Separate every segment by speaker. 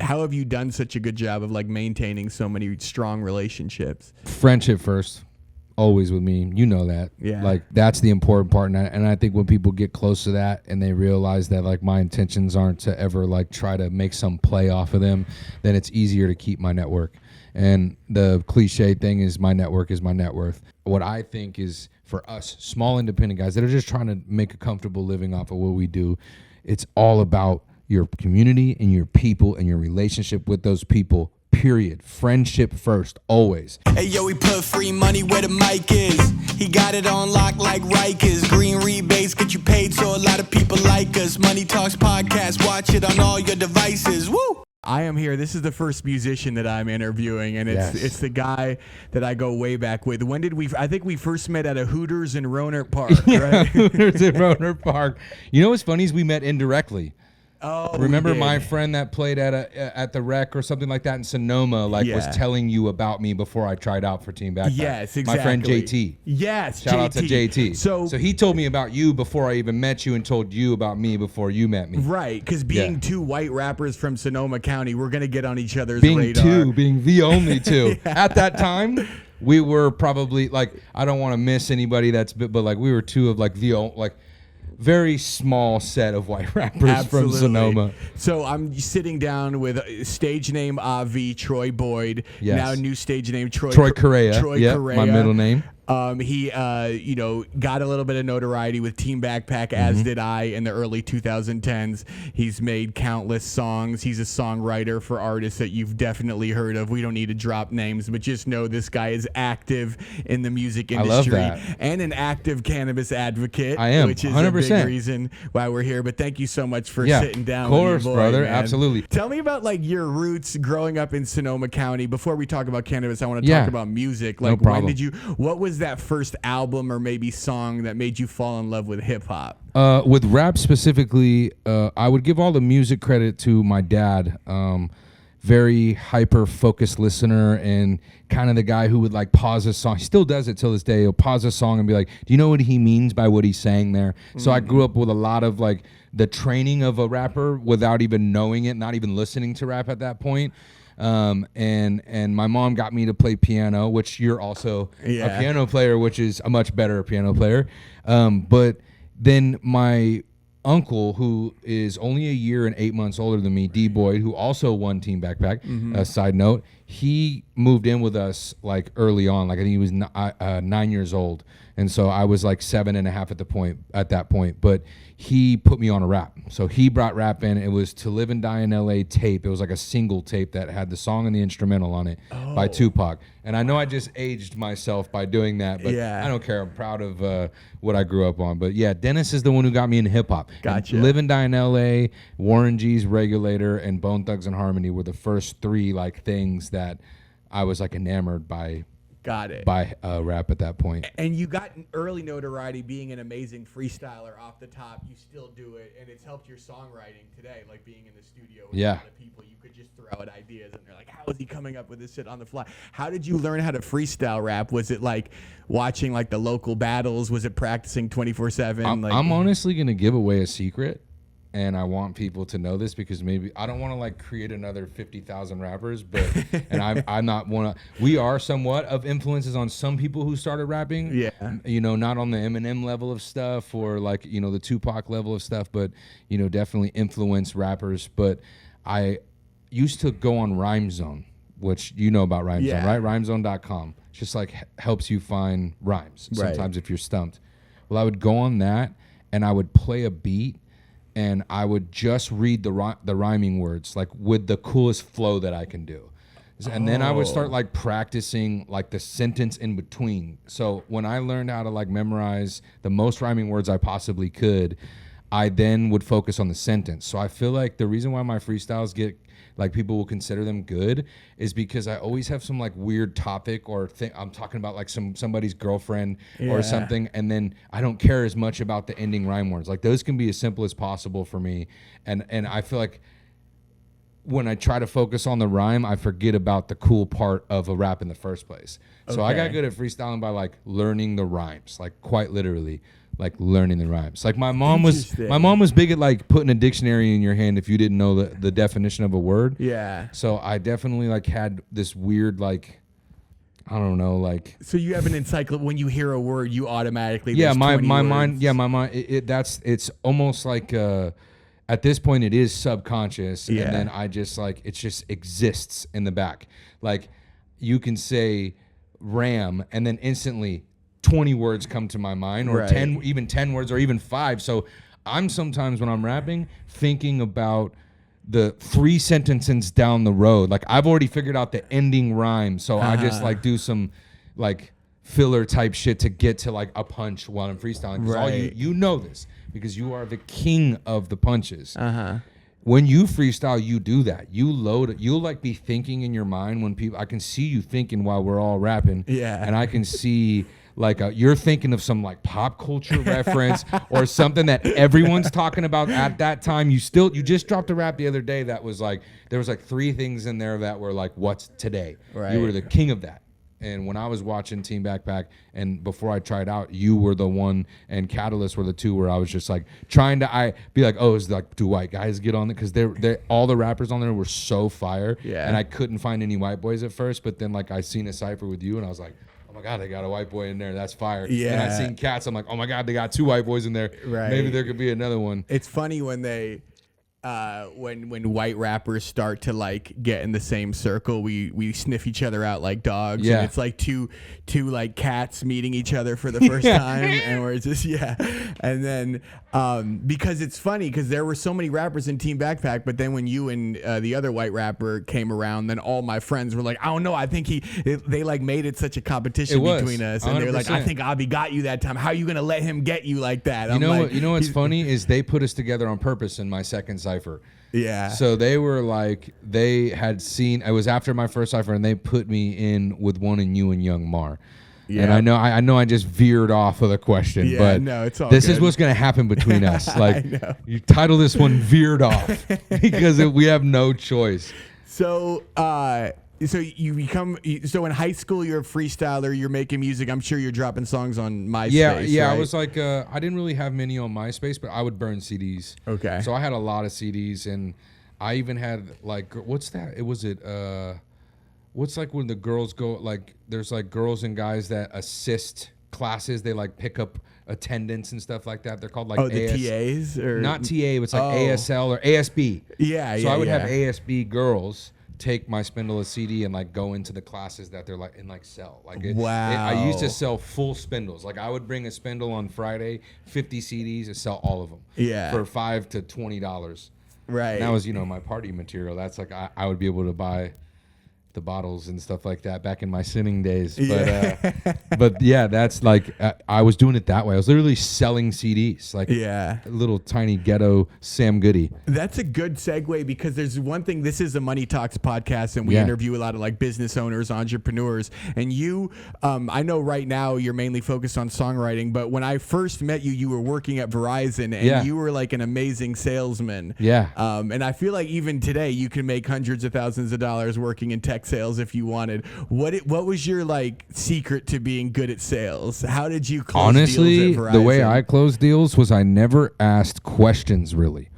Speaker 1: how have you done such a good job of like maintaining so many strong relationships?
Speaker 2: Friendship first. Always with me. You know that.
Speaker 1: Yeah.
Speaker 2: Like, that's the important part. And I think when people get close to that and they realize that, like, my intentions aren't to ever, like, try to make some play off of them, then it's easier to keep my network. And the cliche thing is my network is my net worth. What I think is for us, small independent guys that are just trying to make a comfortable living off of what we do, it's all about your community and your people and your relationship with those people. Period. Friendship first, always.
Speaker 3: Hey, yo, we put free money where the mic is. He got it on lock like Rikers. Green rebates get you paid, so a lot of people like us. Money Talks Podcast, watch it on all your devices. Woo!
Speaker 1: I am here. This is the first musician that I'm interviewing, and it's the guy that I go way back with. When did we? I think we first met at a Hooters in Rohnert Park, right?
Speaker 2: Hooters in Rohnert Park. You know what's funny is we met indirectly.
Speaker 1: Oh,
Speaker 2: remember my friend that played at the Rec or something like that in Sonoma, was telling you about me before I tried out for TeamBackPack.
Speaker 1: Yes, exactly.
Speaker 2: My friend JT.
Speaker 1: Yes,
Speaker 2: shout out to JT. So he told me about you before I even met you and told you about me before you met me.
Speaker 1: Right, because being two white rappers from Sonoma County, we're gonna get on each other's radar.
Speaker 2: Being the only two at that time. We were probably I don't want to miss anybody but we were two of the very small set of white rappers from Sonoma.
Speaker 1: So I'm sitting down with stage name Obvi, Troy Boyd.
Speaker 2: Yes.
Speaker 1: Now new stage name Troy
Speaker 2: Correa.
Speaker 1: Correa.
Speaker 2: My middle name.
Speaker 1: He got a little bit of notoriety with TeamBackPack, as did I in the early 2010s. He's made countless songs. He's a songwriter for artists that you've definitely heard of. We don't need to drop names, but just know this guy is active in the music industry.
Speaker 2: I love that.
Speaker 1: And an active cannabis advocate.
Speaker 2: I am,
Speaker 1: which is
Speaker 2: 100%.
Speaker 1: a big reason why we're here. But thank you so much for sitting down.
Speaker 2: Of course,
Speaker 1: with your boy,
Speaker 2: brother.
Speaker 1: man.
Speaker 2: Absolutely.
Speaker 1: Tell me about your roots growing up in Sonoma County. Before we talk about cannabis, I want to talk about music.
Speaker 2: No problem.
Speaker 1: What was that first album or maybe song that made you fall in love with hip hop?
Speaker 2: With rap specifically, I would give all the music credit to my dad. Very hyper focused listener and kind of the guy who would pause a song. He still does it till this day. He'll pause a song and be like, do you know what he means by what he's saying there? So I grew up with a lot of the training of a rapper without even knowing it, not even listening to rap at that point. And my mom got me to play piano, which you're also a piano player, which is a much better piano player. But then my uncle, who is only a year and 8 months older than me, D Boyd, who also won TeamBackPack, side note, he moved in with us early on. I think he was 9 years old. And so I was 7.5 at that point. But he put me on a rap. So he brought rap in. It was To Live and Die in LA tape. It was a single tape that had the song and the instrumental on it by Tupac. And I know I just aged myself by doing that, but I don't care. I'm proud of what I grew up on. But yeah, Dennis is the one who got me into hip hop.
Speaker 1: Gotcha.
Speaker 2: Live and Die in LA, Warren G's Regulator, and Bone Thugs and Harmony were the first three things that I was enamored by.
Speaker 1: Got it.
Speaker 2: By rap at that point.
Speaker 1: And you got early notoriety being an amazing freestyler off the top. You still do it, and it's helped your songwriting today, being in the studio with a lot of people. You could just throw out ideas, and they're like, how is he coming up with this shit on the fly? How did you learn how to freestyle rap? Was it watching the local battles? Was it practicing 24/7?
Speaker 2: I'm honestly going to give away a secret. And I want people to know this because maybe I don't want to create another 50,000 rappers, but and I'm not want to. We are somewhat of influences on some people who started rapping.
Speaker 1: Yeah,
Speaker 2: not on the Eminem level of stuff or the Tupac level of stuff, but definitely influence rappers. But I used to go on Rhyme Zone, which you know about Rhyme Zone, right? RhymeZone.com. It's just helps you find rhymes sometimes if you're stumped. Well, I would go on that and I would play a beat. And I would just read the rhyming words, with the coolest flow that I can do. And then I would start practicing the sentence in between. So when I learned how to memorize the most rhyming words I possibly could, I then would focus on the sentence. So I feel the reason why my freestyles get people will consider them good is because I always have some weird topic or I'm talking about somebody's girlfriend or something, and then I don't care as much about the ending rhyme words. Those can be as simple as possible for me, and I feel when I try to focus on the rhyme, I forget about the cool part of a rap in the first place. So I got good at freestyling by learning the rhymes, quite literally. like learning the rhymes. Like my mom was big at like putting a dictionary in your hand if you didn't know the definition of a word.
Speaker 1: Yeah.
Speaker 2: So I definitely like had this weird like, I don't know, like.
Speaker 1: So you have an encyclopedia. When you hear a word, you automatically.
Speaker 2: Yeah, my
Speaker 1: words.
Speaker 2: mind. Yeah, my mind. It's almost like at this point it is subconscious, and then I just like it just exists in the back. Like you can say RAM, and then instantly 20 words come to my mind, or 10 words, or even 5. So I'm sometimes when I'm rapping thinking about the 3 sentences down the road. Like I've already figured out the ending rhyme, so I just like do some like filler type shit to get to like a punch while I'm freestyling. Because all you know this because you are the king of the punches. When you freestyle, you do that. You load it. You'll like be thinking in your mind when people. I can see you thinking while we're all rapping.
Speaker 1: Yeah.
Speaker 2: And I can see like you're thinking of some like pop culture reference or something that everyone's talking about at that time. You just dropped a rap the other day that was like there was like 3 things in there that were like what's today.
Speaker 1: Right.
Speaker 2: You were the king of that. And when I was watching TeamBackPack, and before I tried out, you were the one, and Catalyst were the 2 where I was just like trying to be like, oh, is like do white guys get on it? Because they're all the rappers on there were so fire, and I couldn't find any white boys at first. But then like I seen a cypher with you, and I was like, oh my god, they got a white boy in there. That's fire. Yeah. And I seen Cats. I'm like, oh my god, they got 2 white boys in there. Right. Maybe there could be another one.
Speaker 1: It's funny when they. When white rappers start to like get in the same circle, we sniff each other out like dogs.
Speaker 2: Yeah.
Speaker 1: And it's like two like cats meeting each other for the first time, and we're just And then because it's funny because there were so many rappers in TeamBackPack, but then when you and the other white rapper came around, then all my friends were like, I don't know, I think they like made it such a competition between us, and they're like, I think Obvi got you that time. How are you gonna let him get you like that?
Speaker 2: You know what's funny is they put us together on purpose in my second cypher.
Speaker 1: Yeah.
Speaker 2: So they were like, they had seen, it was after my first cypher, and they put me in with one in you and Young Mar. Yeah. And I know I just veered off of the question, but no, it's all this good. Is what's going to happen between us. Like, you title this one Veered Off because we have no choice.
Speaker 1: So, so in high school you're a freestyler, you're making music. I'm sure you're dropping songs on MySpace.
Speaker 2: Yeah.
Speaker 1: Right?
Speaker 2: I was like, I didn't really have many on MySpace, but I would burn CDs.
Speaker 1: Okay.
Speaker 2: So I had a lot of CDs, and I even had like, what's that? What's like when the girls go like, there's like girls and guys that assist classes. They like pick up attendance and stuff like that. They're called like
Speaker 1: the TAs or
Speaker 2: not TA. It's like ASL or ASB.
Speaker 1: Yeah.
Speaker 2: So I would have ASB girls take my spindle of CD and like go into the classes that they're like in like sell. Like I used to sell full spindles. Like I would bring a spindle on Friday, 50 CDs, and sell all of them. Yeah. For $5 to $20. Right. And that was my party material. That's like I would be able to buy the bottles and stuff like that back in my sinning days. But yeah, that's like I was doing it that way. I was literally selling CDs, like a little tiny ghetto Sam Goody.
Speaker 1: That's a good segue because there's one thing. This is a Money Talks podcast, and we interview a lot of like business owners, entrepreneurs. And you, I know right now you're mainly focused on songwriting, but when I first met you, you were working at Verizon, and you were like an amazing salesman. Yeah. And I feel like even today you can make hundreds of thousands of dollars working in tech sales if you wanted. What was your like secret to being good at sales? How did you close deals at Verizon?
Speaker 2: The way I closed deals was I never asked questions really.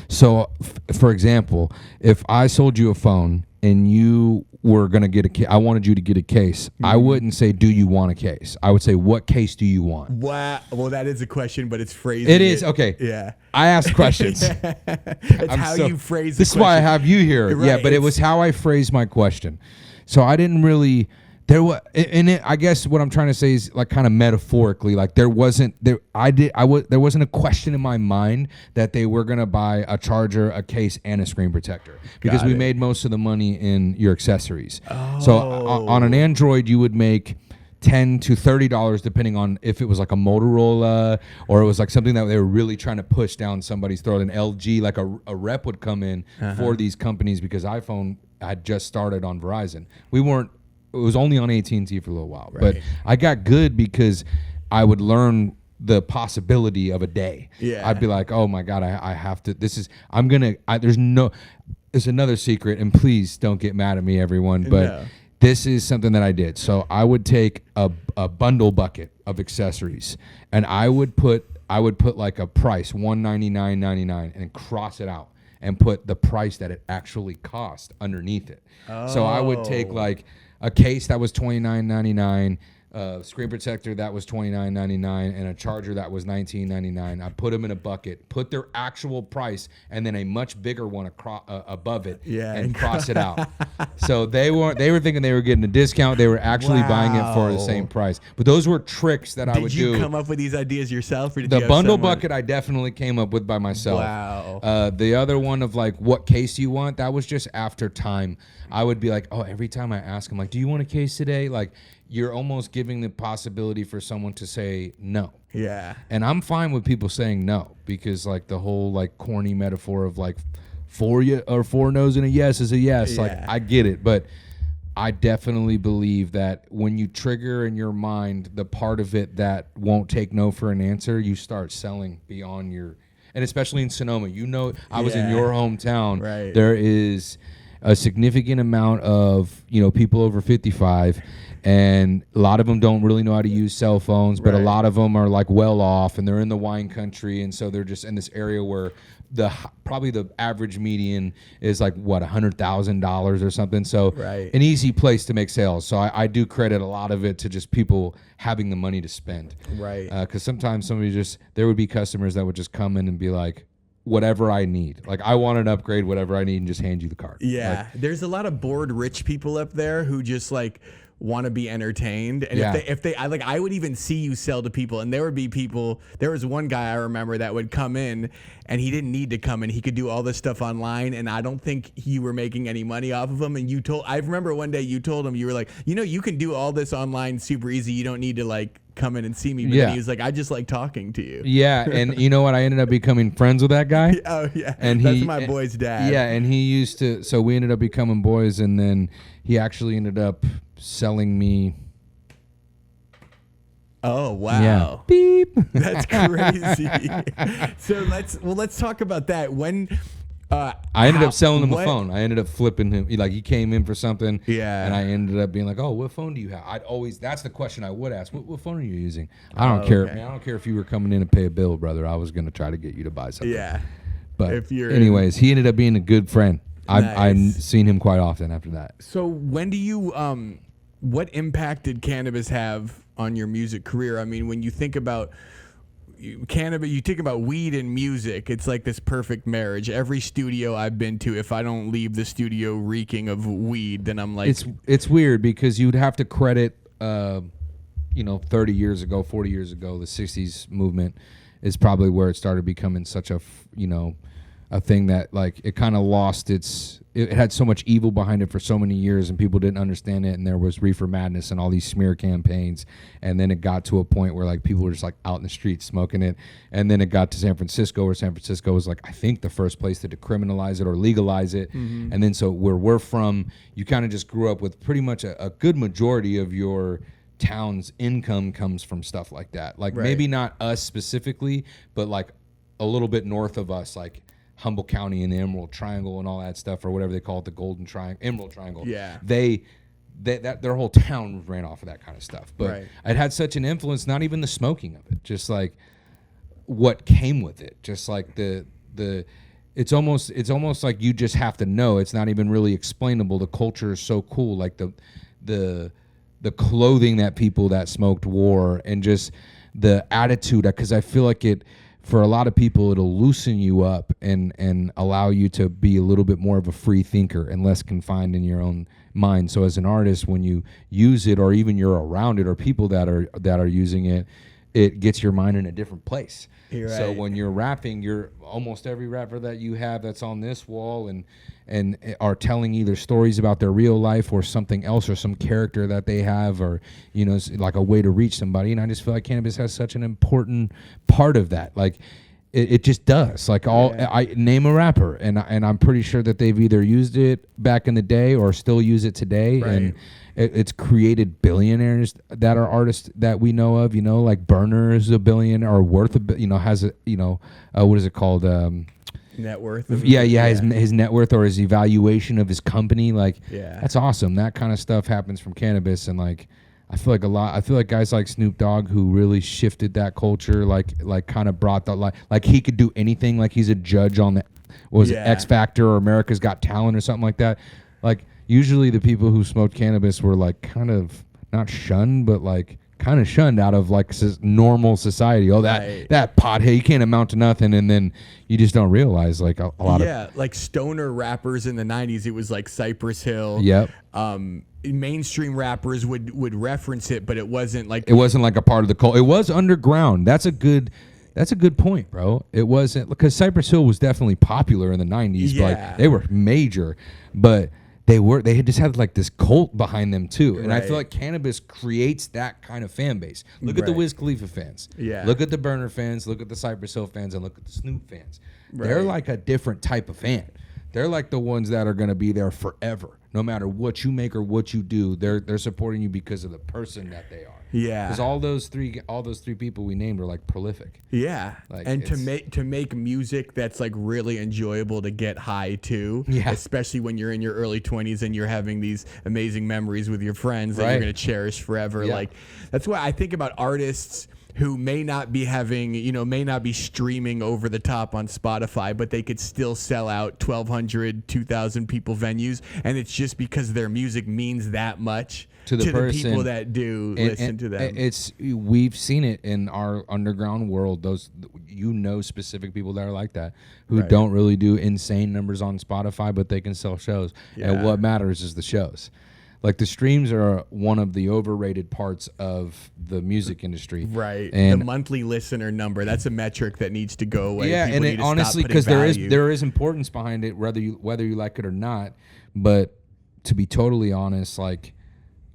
Speaker 2: So for example, if I sold you a phone and you were going to get a case, I wanted you to get a case, I wouldn't say, do you want a case? I would say, what case do you want?
Speaker 1: Wow. Well, that is a question, but it's phrased.
Speaker 2: It is. Okay. Yeah. I ask questions.
Speaker 1: It's how you phrase
Speaker 2: this. This is why I have you here. Right. Yeah, but it was how I phrased my question. So I didn't really, I guess what I'm trying to say is like kind of metaphorically, like there wasn't a question in my mind that they were going to buy a charger, a case, and a screen protector because we made most of the money in your accessories. Oh. So on an Android, you would make $10 to $30 depending on if it was like a Motorola or it was like something that they were really trying to push down somebody's throat. An LG, like a rep would come in for these companies because iPhone had just started on Verizon. It was only on AT&T for a little while, but I got good because I would learn the possibility of a day. Yeah. I'd be like, oh my God, I have to, there's another secret, and please don't get mad at me, everyone, but this is something that I did. So I would take a bundle bucket of accessories, and I would put I would put like a price, $199.99, and cross it out and put the price that it actually cost underneath it. So I would take like a case that was $29.99, screen protector that was $29.99, and a charger that was $19.99. I put them in a bucket, put their actual price, and then a much bigger one above it, and cross it out. So they were thinking they were getting a discount. They were actually buying it for the same price. But those were tricks that I would do.
Speaker 1: Did you come up with these ideas yourself, or did
Speaker 2: the
Speaker 1: you have
Speaker 2: bundle
Speaker 1: someone?
Speaker 2: bucket I definitely came up with by myself.
Speaker 1: Wow.
Speaker 2: The other one of like, what case you want? That was just after time. I would be like, oh, every time I ask them, like, do you want a case today? Like, you're almost giving the possibility for someone to say no.
Speaker 1: Yeah.
Speaker 2: And I'm fine with people saying no, because like the whole like corny metaphor of like four no's and a yes is a yes.
Speaker 1: Yeah.
Speaker 2: Like, I get it, but I definitely believe that when you trigger in your mind the part of it that won't take no for an answer, you start selling beyond your, and especially in Sonoma, I was in your hometown.
Speaker 1: Right.
Speaker 2: There is a significant amount of, people over 55, and a lot of them don't really know how to use cell phones, but a lot of them are like well off, and they're in the wine country, and so they're just in this area where probably the average median is like $100,000 or something. So an easy place to make sales. So I do credit a lot of it to just people having the money to spend.
Speaker 1: Right.
Speaker 2: Because sometimes there would be customers that would just come in and be like, whatever I need. Like, I want an upgrade, whatever I need, and just hand you the card.
Speaker 1: Yeah. There's a lot of bored rich people up there who just like want to be entertained, and I would even see you sell to people, and there would be people. There was one guy I remember that would come in, and he didn't need to come in. He could do all this stuff online, and I don't think you were making any money off of him. And I remember one day you told him, you were like, you can do all this online super easy. You don't need to like come in and see me. But then he was like, I just like talking to you.
Speaker 2: Yeah, and you know what? I ended up becoming friends with that guy.
Speaker 1: Oh yeah,
Speaker 2: and
Speaker 1: that's my boy's dad.
Speaker 2: Yeah, and he used to. So we ended up becoming boys, and then he actually ended up selling me.
Speaker 1: Oh wow!
Speaker 2: Yeah. Beep.
Speaker 1: That's crazy. So let's talk about that. When
Speaker 2: I ended up selling him a phone. I ended up flipping him. He came in for something.
Speaker 1: Yeah.
Speaker 2: And I ended up being like, oh, what phone do you have? That's the question I would ask. What phone are you using? I don't care.
Speaker 1: Okay.
Speaker 2: Man, I don't care if you were coming in to pay a bill, brother. I was going to try to get you to buy something.
Speaker 1: Yeah.
Speaker 2: But anyways, he ended up being a good friend.
Speaker 1: Nice.
Speaker 2: I've seen him quite often after that.
Speaker 1: So when do you, what impact did cannabis have on your music career? I mean, when you think about cannabis, you think about weed and music, it's like this perfect marriage. Every studio I've been to, if I don't leave the studio reeking of weed, then I'm like...
Speaker 2: It's weird because you'd have to credit, 30 years ago, 40 years ago, the 60s movement is probably where it started becoming such a thing that like it kind of lost it had so much evil behind it for so many years, and people didn't understand it, and there was reefer madness and all these smear campaigns, and then it got to a point where like people were just like out in the streets smoking it, and then it got to San Francisco, where San Francisco was like I think the first place to decriminalize it or legalize it. And then so where we're from, you kind of just grew up with pretty much a good majority of your town's income comes from stuff like that, like maybe not us specifically, but like a little bit north of us, like Humboldt County and the Emerald Triangle and all that stuff, or whatever they call it, the Golden Triangle, Emerald Triangle.
Speaker 1: Yeah.
Speaker 2: Their whole town ran off of that kind of stuff. But it had such an influence, not even the smoking of it, just like what came with it. Just like it's almost like you just have to know. It's not even really explainable. The culture is so cool, like the clothing that people that smoked wore, and just the attitude, because I feel like for a lot of people, it'll loosen you up and allow you to be a little bit more of a free thinker and less confined in your own mind. So as an artist, when you use it, or even you're around it, or people that are using it, it gets your mind in a different place. So when you're rapping, you're almost every rapper that you have that's on this wall and are telling either stories about their real life or something else, or some character that they have, or it's like a way to reach somebody. And I just feel like cannabis has such an important part of that. Like it just does. Like I name a rapper, and I'm pretty sure that they've either used it back in the day or still use it today. And it's created billionaires that are artists that we know of. Like Burner is a billionaire, or worth has a what is it called?
Speaker 1: Net worth.
Speaker 2: His net worth, or his evaluation of his company. Like that's awesome. That kind of stuff happens from cannabis, and like I feel like guys like Snoop Dogg who really shifted that culture, like kind of brought the like he could do anything. Like he's a judge on the X Factor or America's Got Talent or something like that. Like usually the people who smoked cannabis were like kind of not shunned, but like kind of shunned out of like normal society. Oh, that pothead, you can't amount to nothing, and then you just don't realize like a lot of
Speaker 1: like stoner rappers in the 90s. It was like Cypress Hill.
Speaker 2: Yep.
Speaker 1: Mainstream rappers would reference it, but it wasn't like
Speaker 2: a part of the culture. It was underground. That's a good point, bro. It wasn't because Cypress Hill was definitely popular in the 90s, but like, they were major, but they had just had like this cult behind them too. And I feel like cannabis creates that kind of fan base. Look at the Wiz Khalifa fans.
Speaker 1: Yeah.
Speaker 2: Look at the Burner fans, look at the Cypress Hill fans, and look at the Snoop fans. They're like a different type of fan. They're like the ones that are going to be there forever. No matter what you make or what you do, they're supporting you because of the person that they are.
Speaker 1: Yeah.
Speaker 2: Because all those three people we named are like prolific.
Speaker 1: Yeah.
Speaker 2: Like,
Speaker 1: and to make music that's like really enjoyable to get high to, especially when you're in your early 20s and you're having these amazing memories with your friends that you're going to cherish forever. Yeah. Like that's why I think about artists who may not be streaming over the top on Spotify, but they could still sell out 1,200, 2,000 people venues. And it's just because their music means that much to the people that do listen to them.
Speaker 2: We've seen it in our underground world. Those, specific people that are like that, who don't really do insane numbers on Spotify, but they can sell shows. Yeah. And what matters is the shows. Like the streams are one of the overrated parts of the music industry.
Speaker 1: Right. And the monthly listener number, that's a metric that needs to go away.
Speaker 2: Yeah, and it, honestly, because there is importance behind it, whether you like it or not. But to be totally honest, like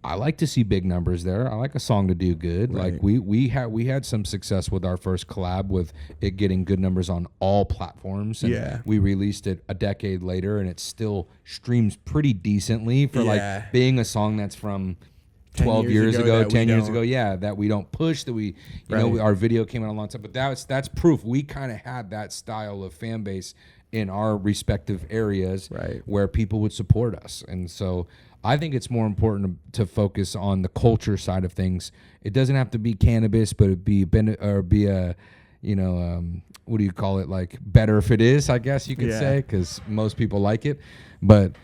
Speaker 2: I like to see big numbers there. I like a song to do good. Right. Like we had some success with our first collab with it getting good numbers on all platforms. And we released it a decade later, and it still streams pretty decently for like being a song that's from 12 years ago, 10 years ago. Yeah, that we don't push, that we our video came out a long time. But that's proof we kind of had that style of fan base in our respective areas where people would support us. And so I think it's more important to focus on the culture side of things. It doesn't have to be cannabis, but it'd be a, what do you call it? Like better if it is, I guess you could say, because most people like it. But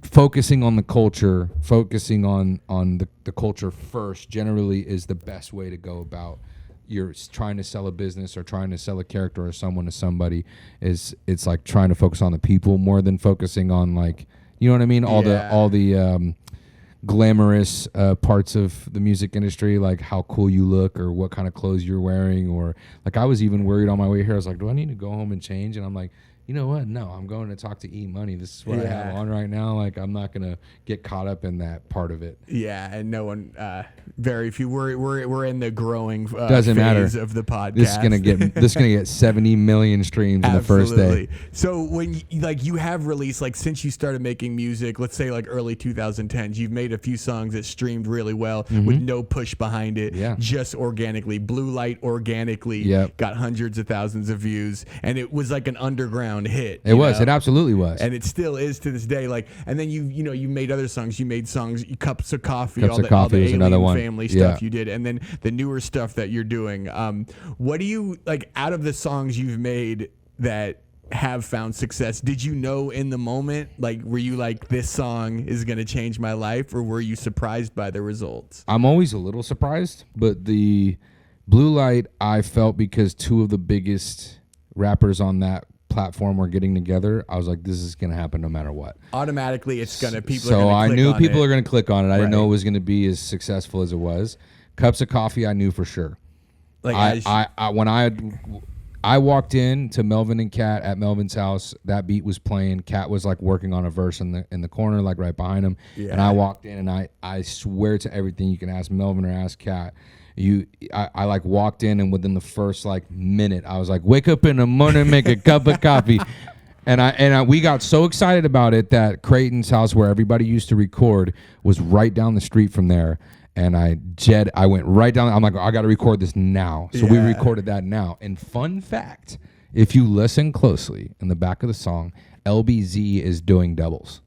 Speaker 2: focusing on the culture, focusing on the culture first, generally is the best way to go about. You're trying to sell a business or trying to sell a character or someone to somebody. It's like trying to focus on the people more than focusing on like. You know what I mean? All the glamorous parts of the music industry, like how cool you look or what kind of clothes you're wearing, or like I was even worried on my way here. I was like, do I need to go home and change? And I'm like, you know what? No, I'm going to talk to E-Money. This is what I have on right now. Like, I'm not going to get caught up in that part of it.
Speaker 1: Yeah, and no one, very few. We're in the growing
Speaker 2: Doesn't
Speaker 1: phase
Speaker 2: matter.
Speaker 1: of the podcast.
Speaker 2: This is gonna get 70 million streams in the first day.
Speaker 1: So when you have released, like since you started making music, let's say like early 2010s, you've made a few songs that streamed really well with no push behind it, just organically. Blue Light organically got hundreds of thousands of views, and it was like an underground hit.
Speaker 2: It absolutely was,
Speaker 1: and it still is to this day. Like, and then you made other songs. You made songs, Cups of Coffee, all the
Speaker 2: was another one.
Speaker 1: Family stuff you did, and then the newer stuff that you're doing. What do you like out of the songs you've made that have found success? Did you know in the moment, like, were you like, this song is going to change my life, or were you surprised by the results?
Speaker 2: I'm always a little surprised, but the Blue Light I felt because two of the biggest rappers on that platform were getting together. I was like, this is going to happen no matter what.
Speaker 1: Automatically, it's going to people.
Speaker 2: So I knew people are going to click on it. I didn't know it was going to be as successful as it was. Cups of Coffee, I knew for sure. Like when I walked in to Melvin and Kat at Melvin's house, that beat was playing. Kat was like working on a verse in the corner, like right behind him. Yeah. And I walked in, and I swear to everything you can ask Melvin or ask Kat. I like walked in, and within the first like minute, I was like, wake up in the morning, make a cup of coffee. And we got so excited about it that Creighton's house, where everybody used to record, was right down the street from there. And I went right down. I'm like, I got to record this now. So we recorded that now. And fun fact, if you listen closely in the back of the song, LBZ is doing doubles.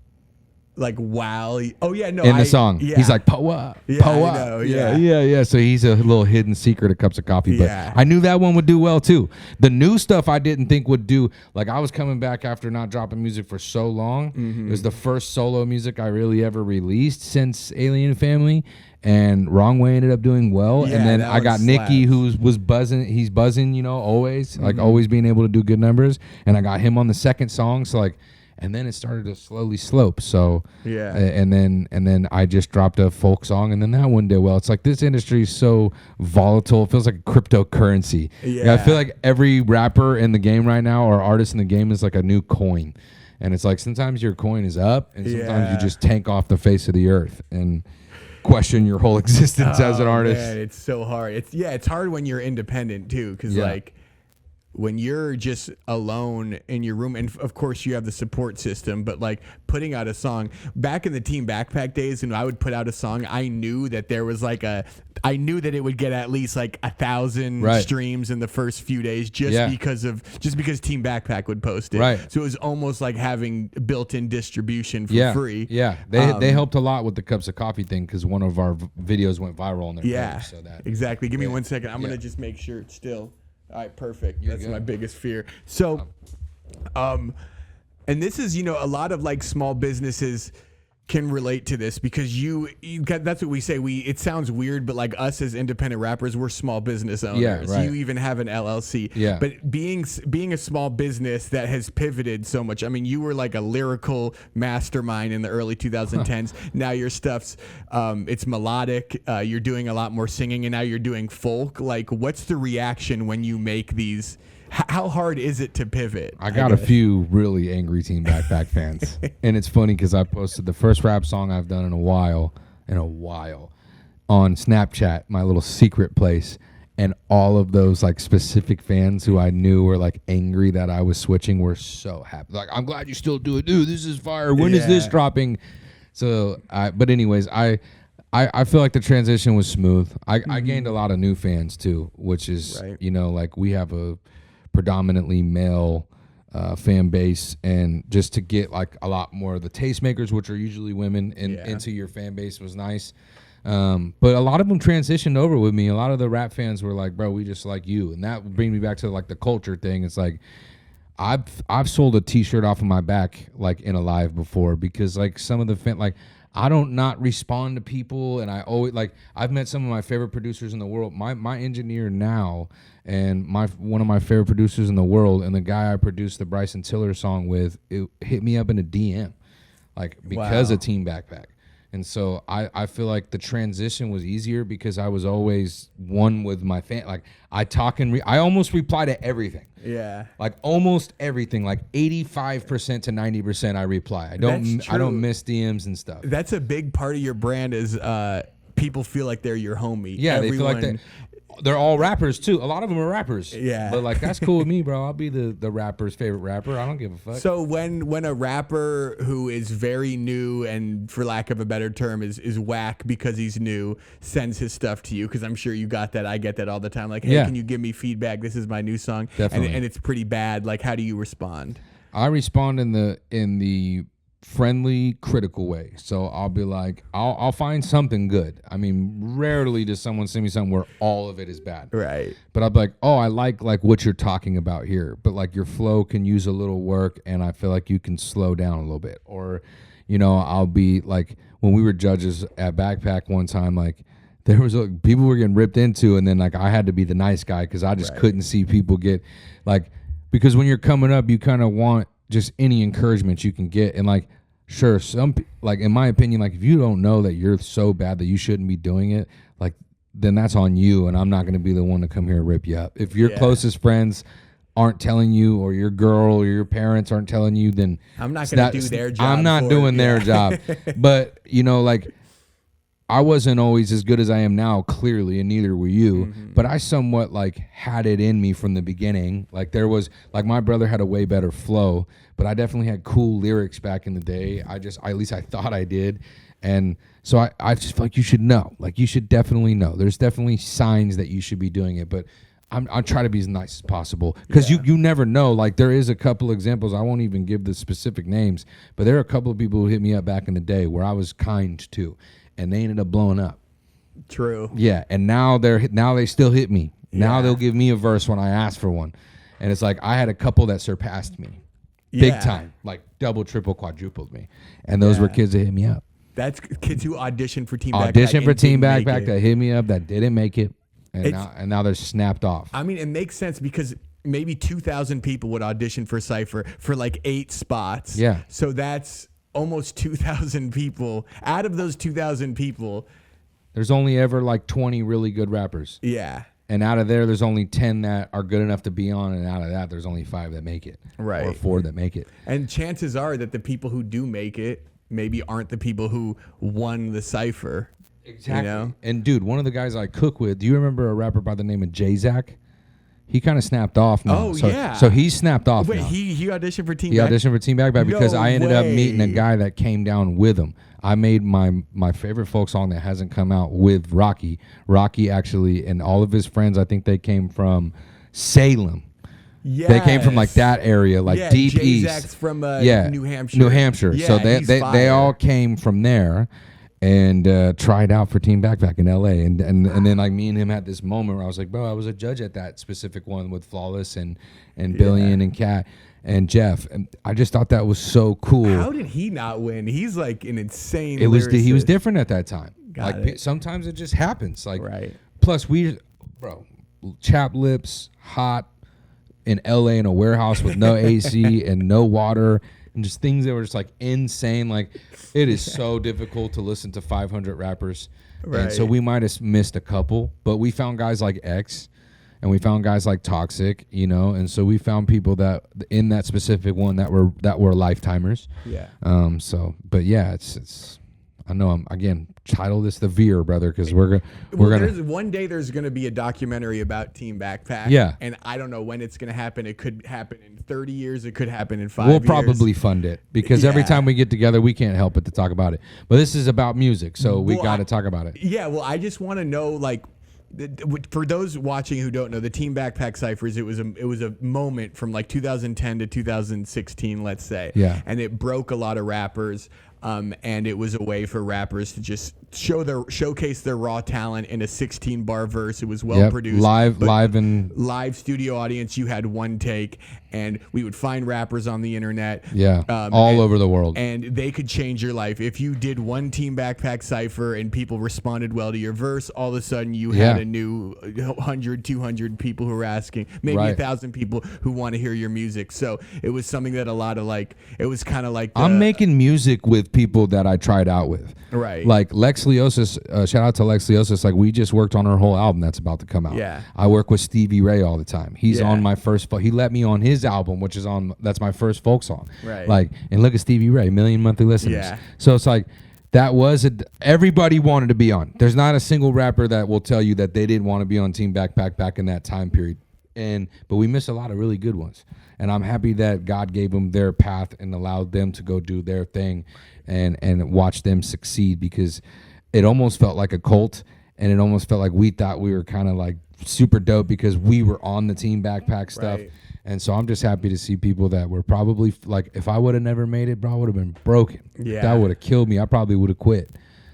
Speaker 1: like while in
Speaker 2: the song.
Speaker 1: Yeah.
Speaker 2: He's like, po up,
Speaker 1: Yeah,
Speaker 2: po
Speaker 1: I
Speaker 2: up.
Speaker 1: know,
Speaker 2: Yeah. So he's a little hidden secret of Cups of Coffee. But
Speaker 1: Yeah.
Speaker 2: I knew that one would do well too. The new stuff I didn't think would do. Like I was coming back after not dropping music for so long. It was the first solo music I really ever released since Alien Family. And Wrong Way ended up doing well.
Speaker 1: Yeah,
Speaker 2: And then
Speaker 1: that
Speaker 2: I got
Speaker 1: one
Speaker 2: Nicky,
Speaker 1: slaps.
Speaker 2: who was buzzing. He's buzzing, always. Like always being able to do good numbers. And I got him on the second song. So like, and then it started to slowly slope. So
Speaker 1: Yeah.
Speaker 2: and then I just dropped a folk song, and then that one did well. It's like this industry is so volatile. It feels like a cryptocurrency.
Speaker 1: Yeah.
Speaker 2: I feel like every rapper in the game right now or artist in the game is like a new coin, and it's like sometimes your coin is up, and sometimes you just tank off the face of the earth and question your whole existence as an artist.
Speaker 1: Man, it's so hard. It's hard when you're independent too, because like when you're just alone in your room, and of course you have the support system, but like putting out a song back in the TeamBackPack days, and I would put out a song, I knew that there was like I knew that it would get at least like 1,000 streams in the first few days just because TeamBackPack would post it.
Speaker 2: Right.
Speaker 1: So it was almost like having built-in distribution for free.
Speaker 2: Yeah. They helped a lot with the Cups of Coffee thing because one of our videos went viral on their page. So that
Speaker 1: exactly. Give me 1 second. I'm gonna just make sure it's still. All right, perfect. That's my biggest fear. So, and this is, a lot of like small businesses can relate to this because you that's what we say. It sounds weird, but like us as independent rappers, we're small business owners.
Speaker 2: Yeah, right.
Speaker 1: You even have an LLC.
Speaker 2: Yeah.
Speaker 1: But being a small business that has pivoted so much. I mean, you were like a lyrical mastermind in the early 2010s. Now your stuff's it's melodic. You're doing a lot more singing, and now you're doing folk. Like, what's the reaction when you make these? How hard is it to pivot?
Speaker 2: I got a few really angry TeamBackPack fans. And it's funny because I posted the first rap song I've done in a while on Snapchat, my little secret place. And all of those like specific fans who I knew were like angry that I was switching were so happy. Like, I'm glad you still do it. Dude, this is fire. When is this dropping? So, but anyways, I feel like the transition was smooth. I gained a lot of new fans too, which is, like we have a predominantly male fan base, and just to get like a lot more of the tastemakers, which are usually women, into your fan base was nice. But a lot of them transitioned over with me. A lot of the rap fans were like, bro, we just like you. And that would bring me back to like the culture thing. It's like I've sold a t-shirt off of my back like in a live before because like some of the I don't not respond to people, and I always like I've met some of my favorite producers in the world. My engineer now, and one of my favorite producers in the world, and the guy I produced the Bryson Tiller song with, it hit me up in a DM, like because of TeamBackPack. And so I feel like the transition was easier because I was always one with my fan. Like I talk and I almost reply to everything.
Speaker 1: Yeah.
Speaker 2: Like almost everything, like 85% to 90% I reply. I don't miss DMs and stuff.
Speaker 1: That's a big part of your brand is people feel like they're your homie.
Speaker 2: Yeah, they feel like they're all rappers too. A lot of them are rappers.
Speaker 1: Yeah.
Speaker 2: But like that's cool with me, bro. I'll be the rapper's favorite rapper. I don't give a fuck.
Speaker 1: So when a rapper who is very new and, for lack of a better term, is whack because he's new, sends his stuff to you, because I'm sure you got that. I get that all the time. Like, hey, can you give me feedback? This is my new song.
Speaker 2: Definitely.
Speaker 1: And it's pretty bad. Like, how do you respond?
Speaker 2: I respond in the friendly, critical way. So I'll be like, I'll find something good. I mean, rarely does someone send me something where all of it is bad.
Speaker 1: Right.
Speaker 2: But I'll be like, oh, I like what you're talking about here, but like your flow can use a little work, and I feel like you can slow down a little bit. Or, I'll be like, when we were judges at Backpack one time, like there was people were getting ripped into, and then like I had to be the nice guy because I just couldn't see people get like, because when you're coming up, you kind of want just any encouragement you can get. And like, sure, like in my opinion, like if you don't know that you're so bad that you shouldn't be doing it, like then that's on you, and I'm not going to be the one to come here and rip you up. If your closest friends aren't telling you, or your girl or your parents aren't telling you, then
Speaker 1: I'm not going to do their job.
Speaker 2: I'm not doing their job. But like I wasn't always as good as I am now, clearly, and neither were you. Mm-hmm. But I somewhat like had it in me from the beginning. Like there was, like my brother had a way better flow, but I definitely had cool lyrics back in the day. At least I thought I did. And so I just feel like you should know. Like you should definitely know. There's definitely signs that you should be doing it. But I'll try to be as nice as possible because you never know. Like there is a couple examples. I won't even give the specific names, but there are a couple of people who hit me up back in the day where I was kind to, and they ended up blowing up.
Speaker 1: True.
Speaker 2: Yeah, and now they still hit me. Now they'll give me a verse when I ask for one, and it's like I had a couple that surpassed me, big time, like double, triple, quadrupled me, and those were kids that hit me up.
Speaker 1: That's kids who auditioned for TeamBackPack.
Speaker 2: TeamBackPack that hit me up that didn't make it. And now they're snapped off.
Speaker 1: I mean, it makes sense because maybe 2,000 people would audition for Cypher for like 8 spots.
Speaker 2: Yeah.
Speaker 1: So that's almost 2,000 people. Out of those 2,000 people,
Speaker 2: there's only ever like 20 really good rappers.
Speaker 1: Yeah.
Speaker 2: And out of there's only 10 that are good enough to be on. And out of that, there's only 5 that make it.
Speaker 1: Right.
Speaker 2: Or 4 that make it.
Speaker 1: And chances are that the people who do make it maybe aren't the people who won the Cypher.
Speaker 2: Exactly.
Speaker 1: You know?
Speaker 2: And dude, one of the guys I cook with, do you remember a rapper by the name of J-Zack? He kind of snapped off now.
Speaker 1: Oh,
Speaker 2: So he snapped off.
Speaker 1: Wait,
Speaker 2: now.
Speaker 1: he auditioned for TeamBackPack?
Speaker 2: He auditioned for TeamBackPack because
Speaker 1: No
Speaker 2: I ended up meeting a
Speaker 1: way.
Speaker 2: guy that came down with him. I made my favorite folk song that hasn't come out with Rocky. Rocky actually, and all of his friends, I think they came from Salem.
Speaker 1: Yes.
Speaker 2: They came from like that area, like deep
Speaker 1: J-Zack's
Speaker 2: east.
Speaker 1: from New Hampshire.
Speaker 2: New Hampshire.
Speaker 1: Yeah,
Speaker 2: so
Speaker 1: he's
Speaker 2: they
Speaker 1: fire.
Speaker 2: all came from there and tried out for TeamBackPack in LA. And then like me and him had this moment where I was like, bro, I was a judge at that specific one with Flawless and Billion and Kat and Jeff. And I just thought that was so cool.
Speaker 1: How did he not win? He's like an insane
Speaker 2: He was
Speaker 1: lyricist.
Speaker 2: different at that time.
Speaker 1: Got
Speaker 2: like
Speaker 1: it.
Speaker 2: sometimes it just happens. Like
Speaker 1: Right.
Speaker 2: plus chapped lips, hot in LA in a warehouse with no AC and no water and just things that were just like insane. Like it is so difficult to listen to 500 rappers.
Speaker 1: Right.
Speaker 2: And so we might have missed a couple, but we found guys like X and we found guys like Toxic, you know, and so we found people that in that specific one that were lifetimers.
Speaker 1: Yeah.
Speaker 2: But yeah, it's I know I'm again title this the Veer, brother, because we're gonna
Speaker 1: One day there's gonna be a documentary about TeamBackPack.
Speaker 2: Yeah.
Speaker 1: And I don't know when it's gonna happen. It could happen in 30 years. It could happen in 5
Speaker 2: we'll
Speaker 1: years.
Speaker 2: probably fund it because every
Speaker 1: Yeah.
Speaker 2: time we get together, we can't help but to talk about it. But this is about music, so we
Speaker 1: Well,
Speaker 2: got to talk about it.
Speaker 1: Yeah. Well, I just want to know, like, for those watching who don't know, the TeamBackPack Cyphers, it was a moment from like 2010 to 2016, let's say.
Speaker 2: Yeah.
Speaker 1: And it broke a lot of rappers. And it was a way for rappers to just showcase their raw talent in a 16-bar verse. It was well produced, live studio audience. You had one take, and we would find rappers on the internet,
Speaker 2: all over the world,
Speaker 1: and they could change your life. If you did one TeamBackPack cypher and people responded well to your verse, all of a sudden you had a new 100, 200 people who were asking, maybe 1,000 people who want to hear your music. So it was something that a lot of it was kind of like
Speaker 2: I'm making music with people that I tried out with.
Speaker 1: Right.
Speaker 2: Like Lex Leosis, shout out to Lex Leosis. Like we just worked on her whole album that's about to come out.
Speaker 1: Yeah.
Speaker 2: I work with Stevie Ray all the time. He's on my first, he let me on his album, which is that's my first folk song.
Speaker 1: Right.
Speaker 2: Like, and look at Stevie Ray, 1 million monthly listeners.
Speaker 1: Yeah.
Speaker 2: So it's like, that was everybody wanted to be on. There's not a single rapper that will tell you that they didn't want to be on TeamBackPack back in that time period. But we missed a lot of really good ones. And I'm happy that God gave them their path and allowed them to go do their thing and watch them succeed, because it almost felt like a cult, and it almost felt like we thought we were kind of like super dope because we were on the TeamBackPack stuff.
Speaker 1: Right.
Speaker 2: And so I'm just happy to see people that were probably like, if I would have never made it, bro, I would have been broken.
Speaker 1: Yeah.
Speaker 2: That would have killed me. I probably would have quit.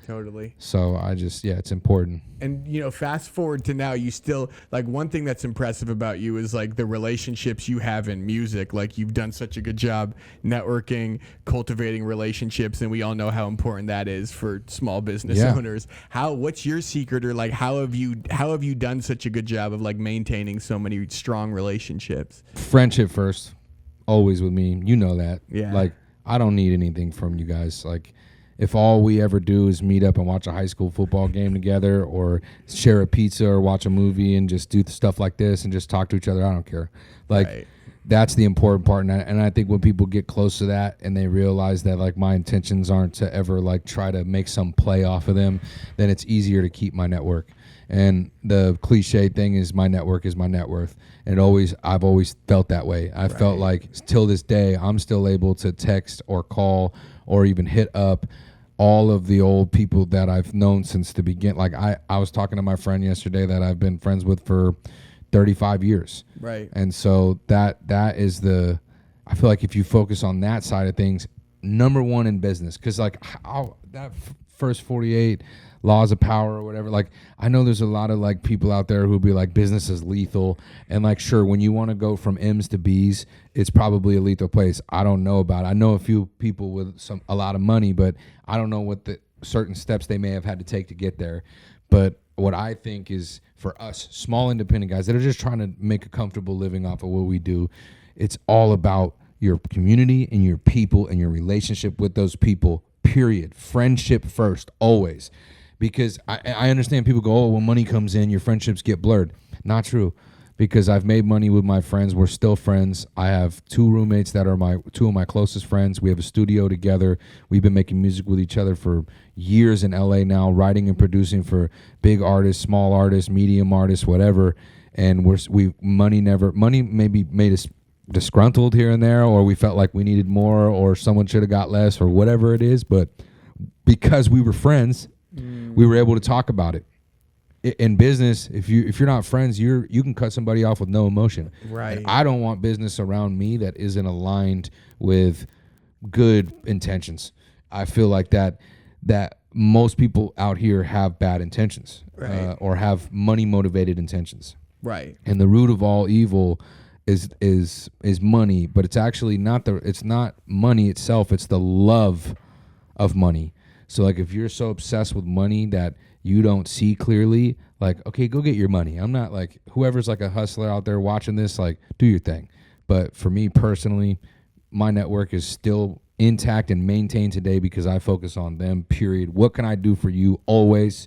Speaker 1: Totally.
Speaker 2: So I just, it's important.
Speaker 1: And, fast forward to now, you still, like, one thing that's impressive about you is, like, the relationships you have in music. Like, you've done such a good job networking, cultivating relationships, and we all know how important that is for small business owners. What's your secret, or, like, how have you done such a good job of, like, maintaining so many strong relationships?
Speaker 2: Friendship first, always with me. You know that.
Speaker 1: Yeah.
Speaker 2: Like, I don't need anything from you guys. Like, if all we ever do is meet up and watch a high school football game together, or share a pizza, or watch a movie and just do stuff like this and just talk to each other, I don't care. Like, that's the important part. And I think when people get close to that and they realize that, like, my intentions aren't to ever, like, try to make some play off of them, then it's easier to keep my network. And the cliche thing is, my network is my net worth. And I've always felt that way. I felt like till this day, I'm still able to text or call or even hit up all of the old people that I've known since the beginning. Like I was talking to my friend yesterday that I've been friends with for 35 years.
Speaker 1: Right.
Speaker 2: And so that is I feel like if you focus on that side of things, number one in business, because like first 48 laws of power or whatever, like I know there's a lot of like people out there who'll be like business is lethal, and like sure, when you want to go from M's to B's, it's probably a lethal place. I don't know about it. I know a few people with a lot of money, but I don't know what the certain steps they may have had to take to get there. But what I think is for us small independent guys that are just trying to make a comfortable living off of what we do, it's all about your community and your people and your relationship with those people, period. Friendship first, always. Because I understand people go, oh, when money comes in, your friendships get blurred. Not true. Because I've made money with my friends. We're still friends. I have 2 roommates that are two of my closest friends. We have a studio together. We've been making music with each other for years in LA now, writing and producing for big artists, small artists, medium artists, whatever. And money maybe made us disgruntled here and there, or we felt like we needed more, or someone should have got less, or whatever it is. But because we were friends, we were able to talk about it. In business, if you're not friends, you can cut somebody off with no emotion.
Speaker 1: Right.
Speaker 2: And I don't want business around me that isn't aligned with good intentions. I feel like that most people out here have bad intentions,
Speaker 1: right.
Speaker 2: Or have money motivated intentions.
Speaker 1: Right.
Speaker 2: And the root of all evil is money, but it's actually it's not money itself. It's the love of money. So like if you're so obsessed with money that you don't see clearly, like, okay, go get your money. I'm not like, whoever's like a hustler out there watching this, like, do your thing. But for me personally, my network is still intact and maintained today because I focus on them, period. What can I do for you always?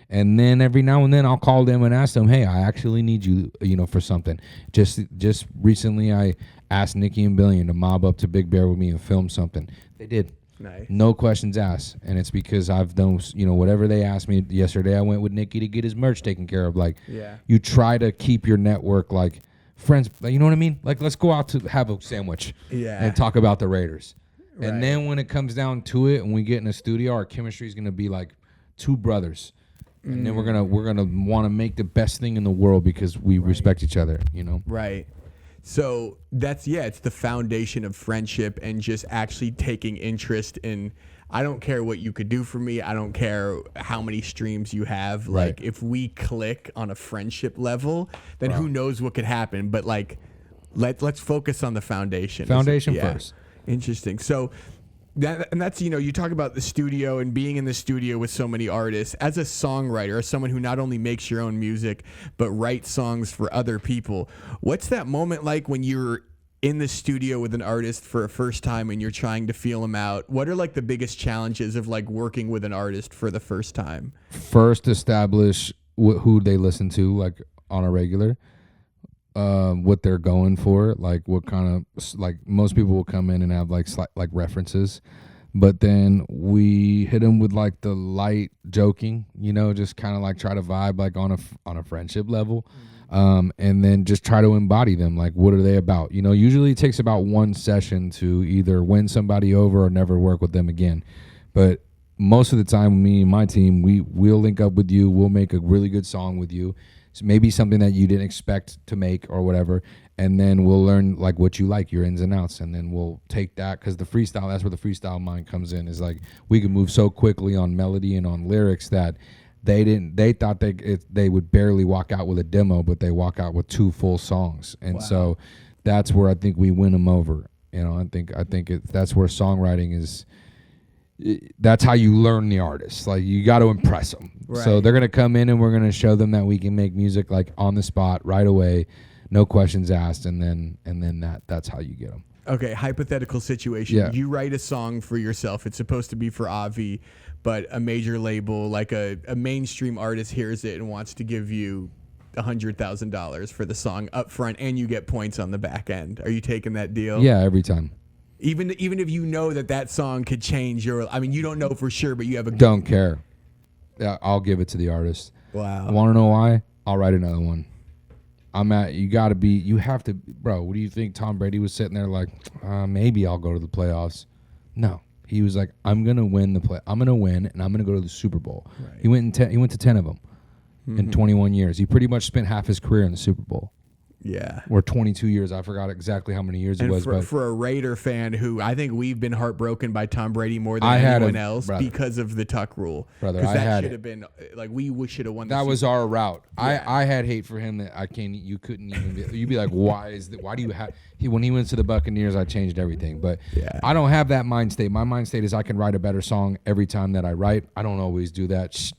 Speaker 2: And then every now and then I'll call them and ask them, hey, I actually need you, for something. Just recently I asked Nikki and Billion to mob up to Big Bear with me and film something. They did.
Speaker 1: Nice.
Speaker 2: No questions asked. And it's because I've done, whatever they asked me. Yesterday I went with Nikki to get his merch taken care of. Like, you try to keep your network like friends, you know what I mean? Like, let's go out to have a sandwich and talk about the Raiders. Right. And then when it comes down to it and we get in a studio, our chemistry is going to be like 2 brothers. And then we're gonna want to make the best thing in the world because we respect each other,
Speaker 1: Right. So it's the foundation of friendship and just actually taking interest in. I don't care what you could do for me. I don't care how many streams you have.
Speaker 2: Right.
Speaker 1: Like if we click on a friendship level, then who knows what could happen. But like, let's focus on the foundation.
Speaker 2: Foundation first.
Speaker 1: Interesting. So. That's you talk about the studio and being in the studio with so many artists. As a songwriter, as someone who not only makes your own music but writes songs for other people, what's that moment like when you're in the studio with an artist for a first time and you're trying to feel them out? What are like the biggest challenges of like working with an artist for the first time?
Speaker 2: First, establish who they listen to like on a regular. What they're going for, like what kind of, like most people will come in and have like references, but then we hit them with like the light joking, just kind of like try to vibe like on a friendship level, and then just try to embody them. Like, what are they about? Usually it takes about 1 session to either win somebody over or never work with them again. But most of the time, me and my team, we'll link up with you. We'll make a really good song with you. Maybe something that you didn't expect to make or whatever, and then we'll learn like what you like, your ins and outs, and then we'll take that, because the freestyle, that's where the freestyle mind comes in, is like we can move so quickly on melody and on lyrics that they thought they would barely walk out with a demo, but they walk out with 2 full songs. And so that's where I think we win them over. I think that's where songwriting is. That's how you learn the artist. Like, you got to impress them. Right. So they're going to come in and we're going to show them that we can make music like on the spot right away, no questions asked, and then that's how you get them.
Speaker 1: Okay, hypothetical situation. Yeah. You write a song for yourself. It's supposed to be for Obvi, but a major label, like a mainstream artist, hears it and wants to give you $100,000 for the song up front, and you get points on the back end. Are you taking that deal?
Speaker 2: Yeah, every time.
Speaker 1: Even if you know that song could change you don't know for sure, but you have a...
Speaker 2: Don't care. Yeah, I'll give it to the artist.
Speaker 1: Wow.
Speaker 2: Want to know why? I'll write another one. You have to, bro, what do you think Tom Brady was sitting there like, maybe I'll go to the playoffs? No. He was like, I'm going to win I'm going to win, and I'm going to go to the Super Bowl. Right. He went to 10 of them. in 21 years. He pretty much spent half his career in the Super Bowl.
Speaker 1: Yeah.
Speaker 2: Or 22 years. I forgot exactly how many years it was. But
Speaker 1: for a Raider fan who I think we've been heartbroken by Tom Brady more than anyone else because of the Tuck rule.
Speaker 2: Brother,
Speaker 1: because that should have been like we should have won.
Speaker 2: That was our route. Yeah. I had hate for him that you couldn't even. You'd be like, why do you have? When he went to the Buccaneers, I changed everything. But I don't have that mind state. My mind state is I can write a better song every time that I write. I don't always do that.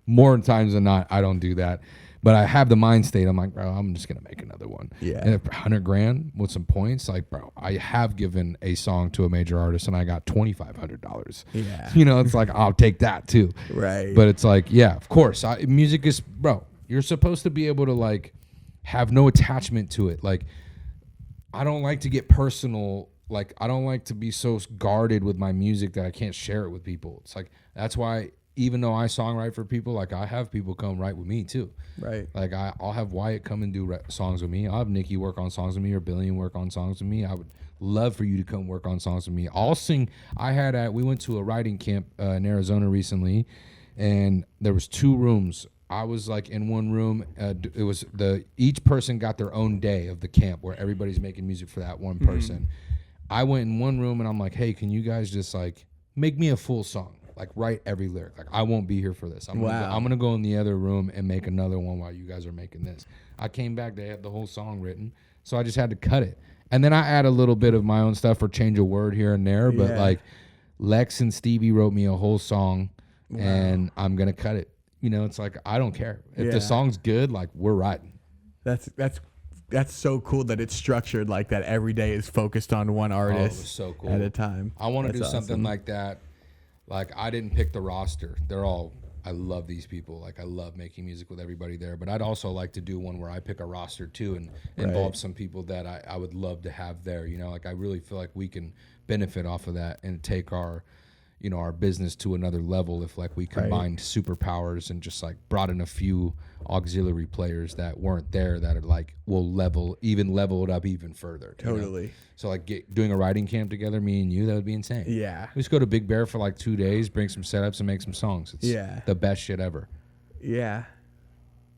Speaker 2: More times than not, I don't do that. But I have the mind state. I'm like, bro, I'm just going to make another one.
Speaker 1: Yeah.
Speaker 2: And $100,000 with some points, like, bro, I have given a song to a major artist and I got $2,500.
Speaker 1: Yeah.
Speaker 2: You know, it's like, I'll take that too.
Speaker 1: Right.
Speaker 2: But it's like, yeah, of course. Music is, bro, you're supposed to be able to, like, have no attachment to it. Like, I don't like to get personal. Like, I don't like to be so guarded with my music that I can't share it with people. It's like, that's why, even though I songwrite for people, like I have people come write with me too.
Speaker 1: Right.
Speaker 2: Like I'll have Wyatt come and do songs with me. I'll have Nikki work on songs with me or Billion work on songs with me. I would love for you to come work on songs with me. I'll sing. We went to a writing camp in Arizona recently, and there was 2 rooms. I was like in one room. It was each person got their own day of the camp where everybody's making music for that one person. I went in one room and I'm like, hey, can you guys just like make me a full song? Like write every lyric. Like I won't be here for this. I'm gonna go in the other room and make another one while you guys are making this. I came back, they had the whole song written, so I just had to cut it. And then I add a little bit of my own stuff or change a word here and there. But like Lex and Stevie wrote me a whole song, and I'm gonna cut it. You know, it's like I don't care if the song's good. Like we're riding.
Speaker 1: That's so cool that it's structured like that. Every day is focused on one artist
Speaker 2: so cool.
Speaker 1: at a time.
Speaker 2: I want to do something like that. Like, I didn't pick the roster. I love these people. Like, I love making music with everybody there. But I'd also like to do one where I pick a roster, too, and involve some people that I would love to have there. You know, like, I really feel like we can benefit off of that and take our business to another level if, like, we combined superpowers and just, like, brought in a few auxiliary players that weren't there that are, like, will level it up even further.
Speaker 1: Totally.
Speaker 2: You know? So, like, doing a writing camp together, me and you, that would be insane.
Speaker 1: Yeah.
Speaker 2: We just go to Big Bear for, like, 2 days, bring some setups, and make some songs. It's the best shit ever.
Speaker 1: Yeah.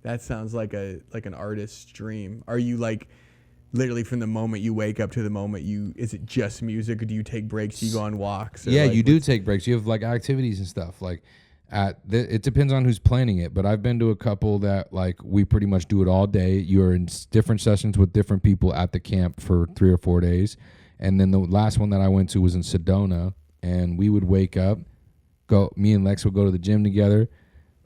Speaker 1: That sounds like an artist's dream. Are you, like, literally from the moment you wake up to the moment is it just music, or do you take breaks? You go on walks?
Speaker 2: Yeah, like, you do take breaks. You have like activities and stuff. Like it depends on who's planning it, but I've been to a couple that like we pretty much do it all day. You're in different sessions with different people at the camp for 3 or 4 days. And then the last one that I went to was in Sedona, and we would wake up, me and Lex would go to the gym together.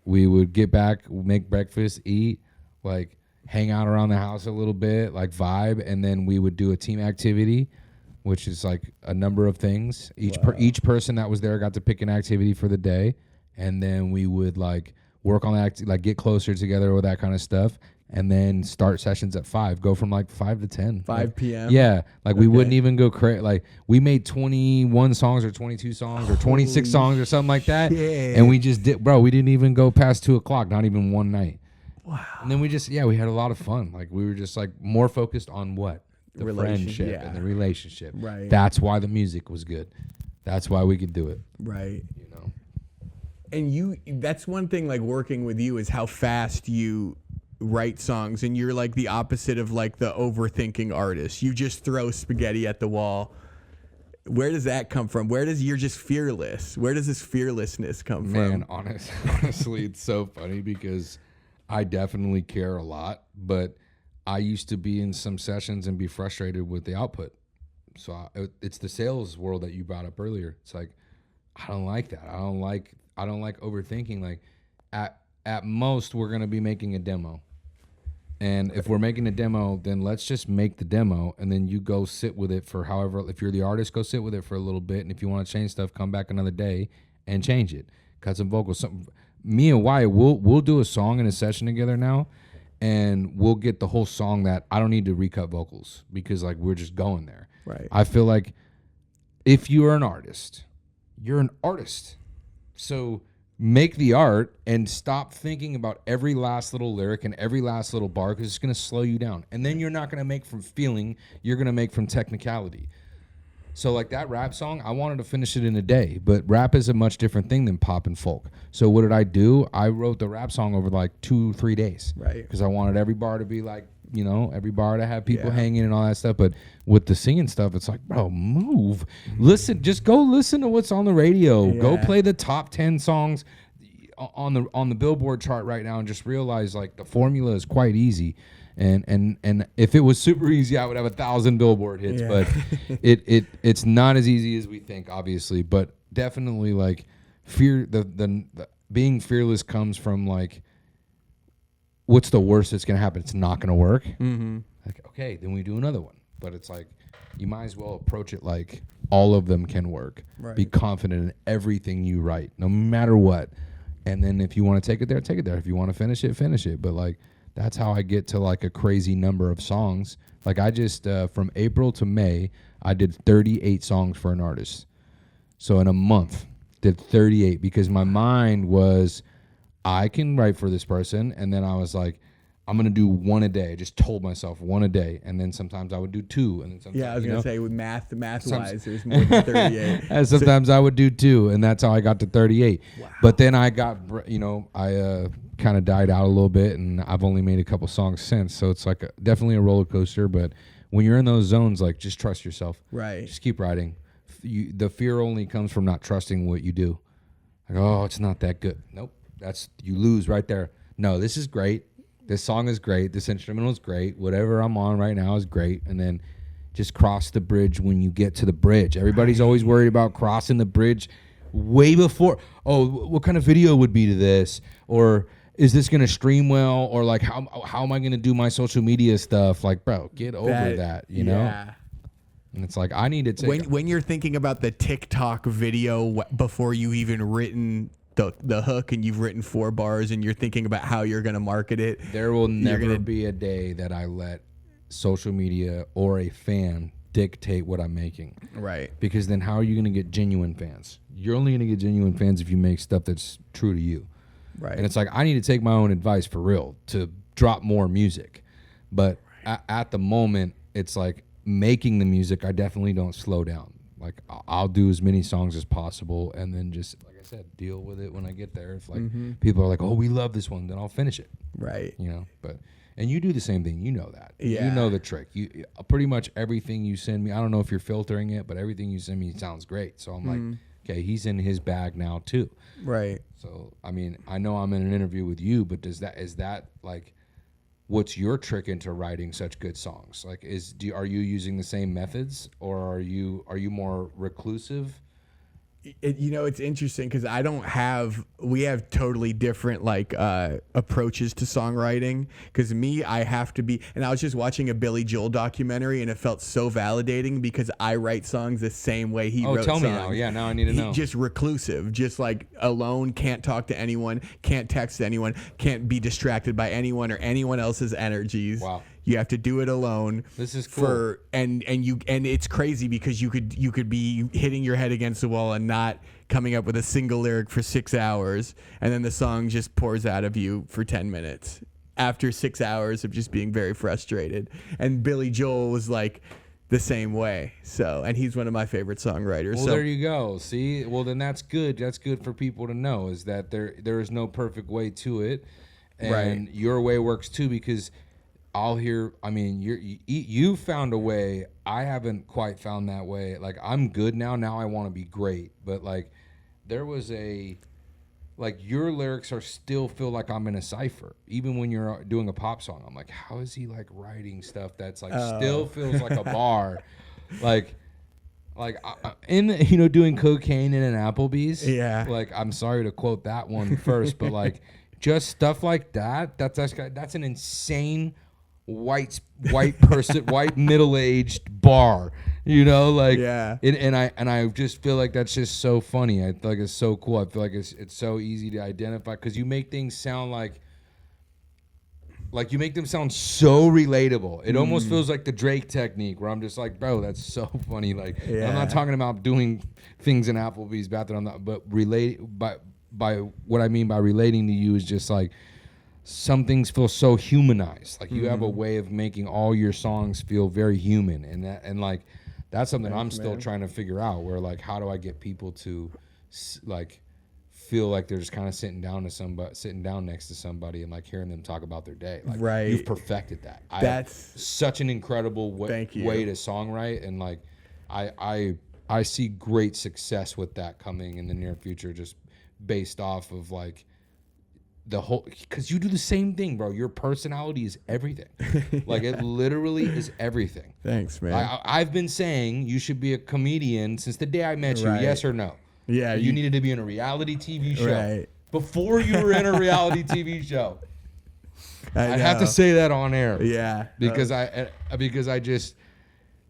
Speaker 2: We would get back, make breakfast, eat, like hang out around the house a little bit, like vibe, and then we would do a team activity, which is like a number of things. Each person that was there got to pick an activity for the day, and then we would like work on that, like get closer together with that kind of stuff, and then start sessions at 5. Go from like 5 to 10.
Speaker 1: 5 p.m.
Speaker 2: Yeah, like we wouldn't even go crazy. Like we made 21 songs or 22 songs or 26 songs or something like that, and we just did, bro. We didn't even go past 2 o'clock, not even one night. Wow. And then we had a lot of fun. Like we were just like more focused on what? The friendship and the relationship.
Speaker 1: Right.
Speaker 2: That's why the music was good. That's why we could do it.
Speaker 1: Right.
Speaker 2: You know.
Speaker 1: And that's one thing like working with you is how fast you write songs, and you're like the opposite of like the overthinking artist. You just throw spaghetti at the wall. Where does that come from? You're just fearless. Where does this fearlessness come from?
Speaker 2: Man, honestly, it's so funny because I definitely care a lot, but I used to be in some sessions and be frustrated with the output. So it's the sales world that you brought up earlier. It's like, I don't like that. I don't like overthinking. Like at most we're going to be making a demo. And if we're making a demo, then let's just make the demo, and then you go sit with it for however, if you're the artist, go sit with it for a little bit. And if you want to change stuff, come back another day and change it. Cut some vocals, me and Wyatt, we'll do a song in a session together now, and we'll get the whole song that I don't need to recut vocals because like we're just going there.
Speaker 1: Right.
Speaker 2: I feel like if you are an artist, you're an artist. So make the art and stop thinking about every last little lyric and every last little bar because it's going to slow you down. And then you're not going to make from feeling, you're going to make from technicality. So like that rap song, I wanted to finish it in a day, but rap is a much different thing than pop and folk. So what did I do? I wrote the rap song over like 2-3 days.
Speaker 1: Right.
Speaker 2: Because I wanted every bar to be like, every bar to have people hanging and all that stuff. But with the singing stuff, it's like, bro, move. Listen, just go listen to what's on the radio.
Speaker 1: Yeah.
Speaker 2: Go play the top 10 songs on the Billboard chart right now and just realize like the formula is quite easy. And if it was super easy, I would have 1,000 Billboard hits.
Speaker 1: Yeah.
Speaker 2: But it's not as easy as we think, obviously. But definitely like fear, the being fearless comes from like, what's the worst that's going to happen? It's not going to work.
Speaker 1: Mm-hmm.
Speaker 2: Like, okay, then we do another one. But it's like, you might as well approach it like all of them can work.
Speaker 1: Right.
Speaker 2: Be confident in everything you write, no matter what. And then if you want to take it there, take it there. If you want to finish it, finish it. But like, that's how I get to like a crazy number of songs. Like I just, from April to May, I did 38 songs for an artist. So in a month, did 38 because my mind was, I can write for this person, and then I was like, I'm gonna do one a day. I just told myself one a day, and then sometimes I would do two, and then sometimes
Speaker 1: I was gonna say with math wise, there's more than 38.
Speaker 2: And sometimes I would do two, and that's how I got to 38.
Speaker 1: Wow.
Speaker 2: But then I got, I kind of died out a little bit, and I've only made a couple songs since. So it's like definitely a roller coaster. But when you're in those zones, like just trust yourself.
Speaker 1: Right.
Speaker 2: Just keep writing. The fear only comes from not trusting what you do. Like, oh, it's not that good. Nope. You lose right there. No, this is great. This song is great. This instrumental is great. Whatever I'm on right now is great. And then just cross the bridge when you get to the bridge. Everybody's always worried about crossing the bridge way before. Oh, what kind of video would be to this? Or is this going to stream well? Or like, how am I going to do my social media stuff? Like, bro, get over that, you know? And it's like, I need to take...
Speaker 1: When you're thinking about the TikTok video before you've even written the hook and you've written 4 bars and you're thinking about how you're going to market it.
Speaker 2: There will never be a day that I let social media or a fan dictate what I'm making.
Speaker 1: Right.
Speaker 2: Because then how are you going to get genuine fans? You're only going to get genuine fans if you make stuff that's true to you.
Speaker 1: Right.
Speaker 2: And it's like, I need to take my own advice for real to drop more music. But at the moment, it's like making the music, I definitely don't slow down. Like I'll do as many songs as possible and then just... said, deal with it when I get there. If like people are like, oh, we love this one, then I'll finish it.
Speaker 1: Right.
Speaker 2: But and you do the same thing. You know that.
Speaker 1: Yeah.
Speaker 2: You know the trick. You pretty much everything you send me. I don't know if you're filtering it, but everything you send me sounds great. So I'm like, okay, he's in his bag now too.
Speaker 1: Right.
Speaker 2: So I mean, I know I'm in an interview with you, but is that like, what's your trick into writing such good songs? Like, are you using the same methods, or are you more reclusive?
Speaker 1: It's interesting because we have totally different like approaches to songwriting. Because I have to be, and I was just watching a Billy Joel documentary and it felt so validating because I write songs the same way he wrote songs.
Speaker 2: Oh, tell me now. Yeah, now I need to know.
Speaker 1: Just reclusive, just like alone, can't talk to anyone, can't text anyone, can't be distracted by anyone or anyone else's energies.
Speaker 2: Wow.
Speaker 1: You have to do it alone.
Speaker 2: This is cool.
Speaker 1: And it's crazy because you could be hitting your head against the wall and not coming up with a single lyric for 6 hours, and then the song just pours out of you for 10 minutes after 6 hours of just being very frustrated. And Billy Joel was like the same way. So, and he's one of my favorite songwriters.
Speaker 2: Well, there you go. See, well then that's good. That's good for people to know, is that there is no perfect way to it, and your way works too, because I'll hear, I mean, you found a way. I haven't quite found that way. Like, I'm good now. Now I want to be great. But, like, there was your lyrics still feel like I'm in a cypher. Even when you're doing a pop song, I'm like, how is he, like, writing stuff that's, like, still feels like a bar? Like doing cocaine in an Applebee's.
Speaker 1: Yeah.
Speaker 2: Like, I'm sorry to quote that one first, but, like, just stuff like that, that's an insane white person, white middle-aged bar, like,
Speaker 1: yeah.
Speaker 2: And I just feel like that's just so funny. I feel like it's so cool. I feel like it's so easy to identify because you make things sound like you make them sound so relatable. It almost feels like the Drake technique, where I'm just like, bro, that's so funny. Like, I'm not talking about doing things in Applebee's bathroom, but by what I mean by relating to you is just like, some things feel so humanized. Like, you have a way of making all your songs feel very human, and that's something I'm still trying to figure out, where like, how do I get people to like feel like they're just kind of sitting down next to somebody and like hearing them talk about their day. Like,
Speaker 1: right.
Speaker 2: You've perfected that.
Speaker 1: That's
Speaker 2: such an incredible way to songwrite, and like I see great success with that coming in the near future, just based off of like the whole, because you do the same thing, bro. Your personality is everything. Like, it literally is everything.
Speaker 1: Thanks, man.
Speaker 2: I've been saying you should be a comedian since the day I met you. Yes or no?
Speaker 1: Yeah.
Speaker 2: You needed to be in a reality TV show.
Speaker 1: Right.
Speaker 2: Before you were in a reality TV show. I have to say that on air.
Speaker 1: Yeah.
Speaker 2: Because I just,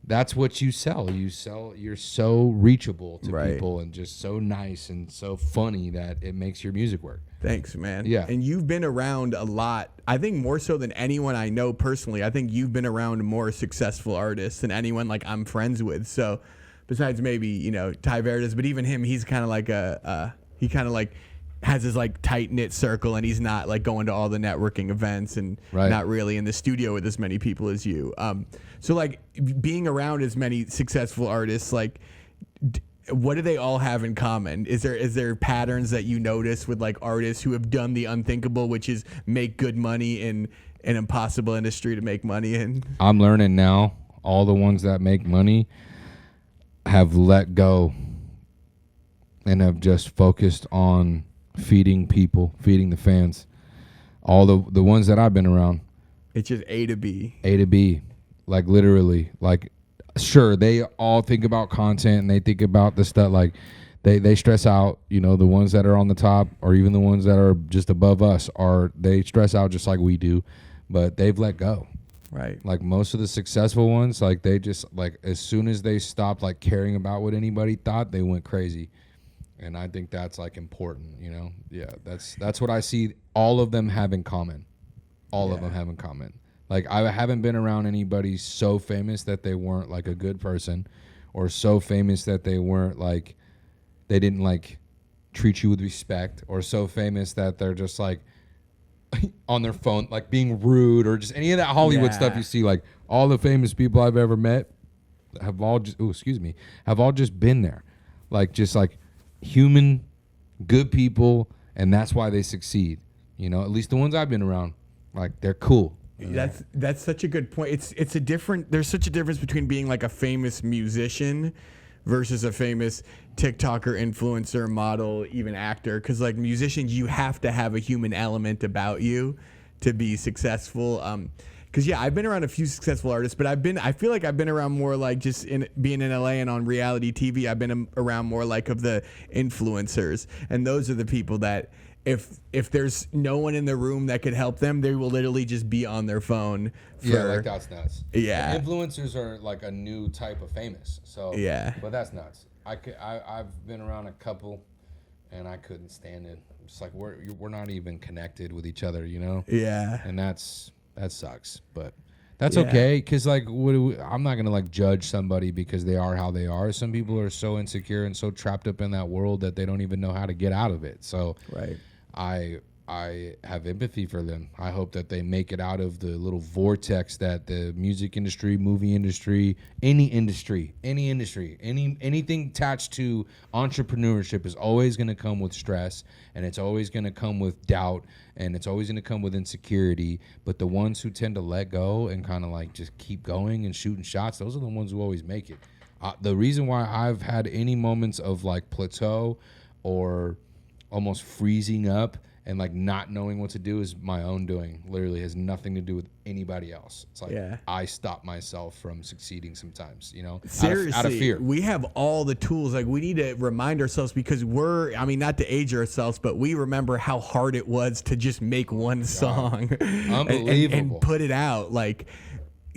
Speaker 2: that's what you sell. You're so reachable to people and just so nice and so funny that it makes your music work.
Speaker 1: Thanks, man.
Speaker 2: Yeah.
Speaker 1: And you've been around a lot. I think more so than anyone I know personally. I think you've been around more successful artists than anyone like I'm friends with. So besides maybe, you know, Ty Verdes, but even him, he's kind of like he kind of like has his like tight knit circle, and he's not like going to all the networking events and not really in the studio with as many people as you. So like being around as many successful artists, like what do they all have in common? Is there patterns that you notice with like artists who have done the unthinkable, which is make good money in an impossible industry to make money in?
Speaker 2: I'm learning now, all the ones that make money have let go and have just focused on feeding people, feeding the fans. All the ones that I've been around,
Speaker 1: it's just A to B.
Speaker 2: A to B, like literally. Like, sure, they all think about content and they think about the stuff. Like, they stress out. You know, the ones that are on the top, or even the ones that are just above us, they stress out just like we do, but they've let go.
Speaker 1: Right.
Speaker 2: Like most of the successful ones, like they just, like, as soon as they stopped like caring about what anybody thought, they went crazy. And I think that's like important, you know? Yeah, that's what I see all of them have in common. All of them have in common. Like, I haven't been around anybody so famous that they weren't like a good person, or so famous that they weren't like, they didn't like treat you with respect, or so famous that they're just like on their phone, like being rude, or just any of that Hollywood stuff you see. Like, all the famous people I've ever met have all just been there. Like, just like human, good people, and that's why they succeed. You know, at least the ones I've been around, like, they're cool.
Speaker 1: That's such a good point. There's such a difference between being like a famous musician versus a famous TikToker, influencer, model, even actor. Because like musicians, you have to have a human element about you to be successful. Because I've been around a few successful artists, but I feel like I've been around more like just in being in LA and on reality TV. I've been around more like of the influencers, and those are the people that if there's no one in the room that could help them, they will literally just be on their phone.
Speaker 2: Like, that's nuts.
Speaker 1: Yeah,
Speaker 2: influencers are like a new type of famous. So but that's nuts. I've been around a couple, and I couldn't stand it. It's like we're not even connected with each other, you know?
Speaker 1: Yeah,
Speaker 2: and that sucks, but that's okay, because like I'm not gonna like judge somebody because they are how they are. Some people are so insecure and so trapped up in that world that they don't even know how to get out of it. So I have empathy for them. I hope that they make it out of the little vortex that the music industry, movie industry, anything attached to entrepreneurship is always going to come with stress, and it's always going to come with doubt, and it's always going to come with insecurity. But the ones who tend to let go and kind of like just keep going and shooting shots, those are the ones who always make it. The reason why I've had any moments of like plateau or almost freezing up and like not knowing what to do is my own doing. Literally has nothing to do with anybody else. It's like I stop myself from succeeding sometimes, you know,
Speaker 1: seriously,
Speaker 2: out of fear.
Speaker 1: We have all the tools. Like, we need to remind ourselves, because not to age ourselves, but we remember how hard it was to just make one song and put it out. Like,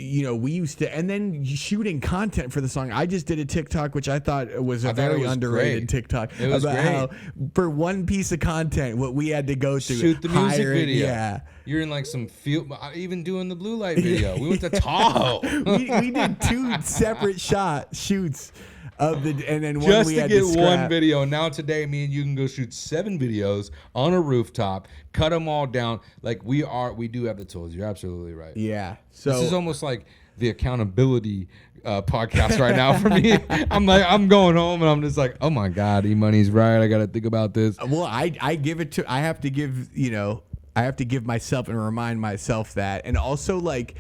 Speaker 1: you know, we used to, and then shooting content for the song. I just did a TikTok, which I thought was very underrated TikTok.
Speaker 2: It was
Speaker 1: about
Speaker 2: great.
Speaker 1: How for one piece of content, what we had to go through.
Speaker 2: Shoot the music video.
Speaker 1: Yeah.
Speaker 2: You're in like some field, even doing the blue light video. We went to Tahoe.
Speaker 1: we did 2 separate shoots of the, and then one
Speaker 2: just
Speaker 1: we
Speaker 2: to
Speaker 1: had
Speaker 2: get
Speaker 1: to scrap.
Speaker 2: one video. And now today, me and you can go shoot 7 videos on a rooftop, cut them all down. Like, we do have the tools. You're absolutely right.
Speaker 1: Yeah. So
Speaker 2: this is almost like the accountability podcast right now for me. I'm going home and I'm just like, oh my God, E-Money's right. I got to think about this.
Speaker 1: Well, I have to give myself and remind myself that. And also, like,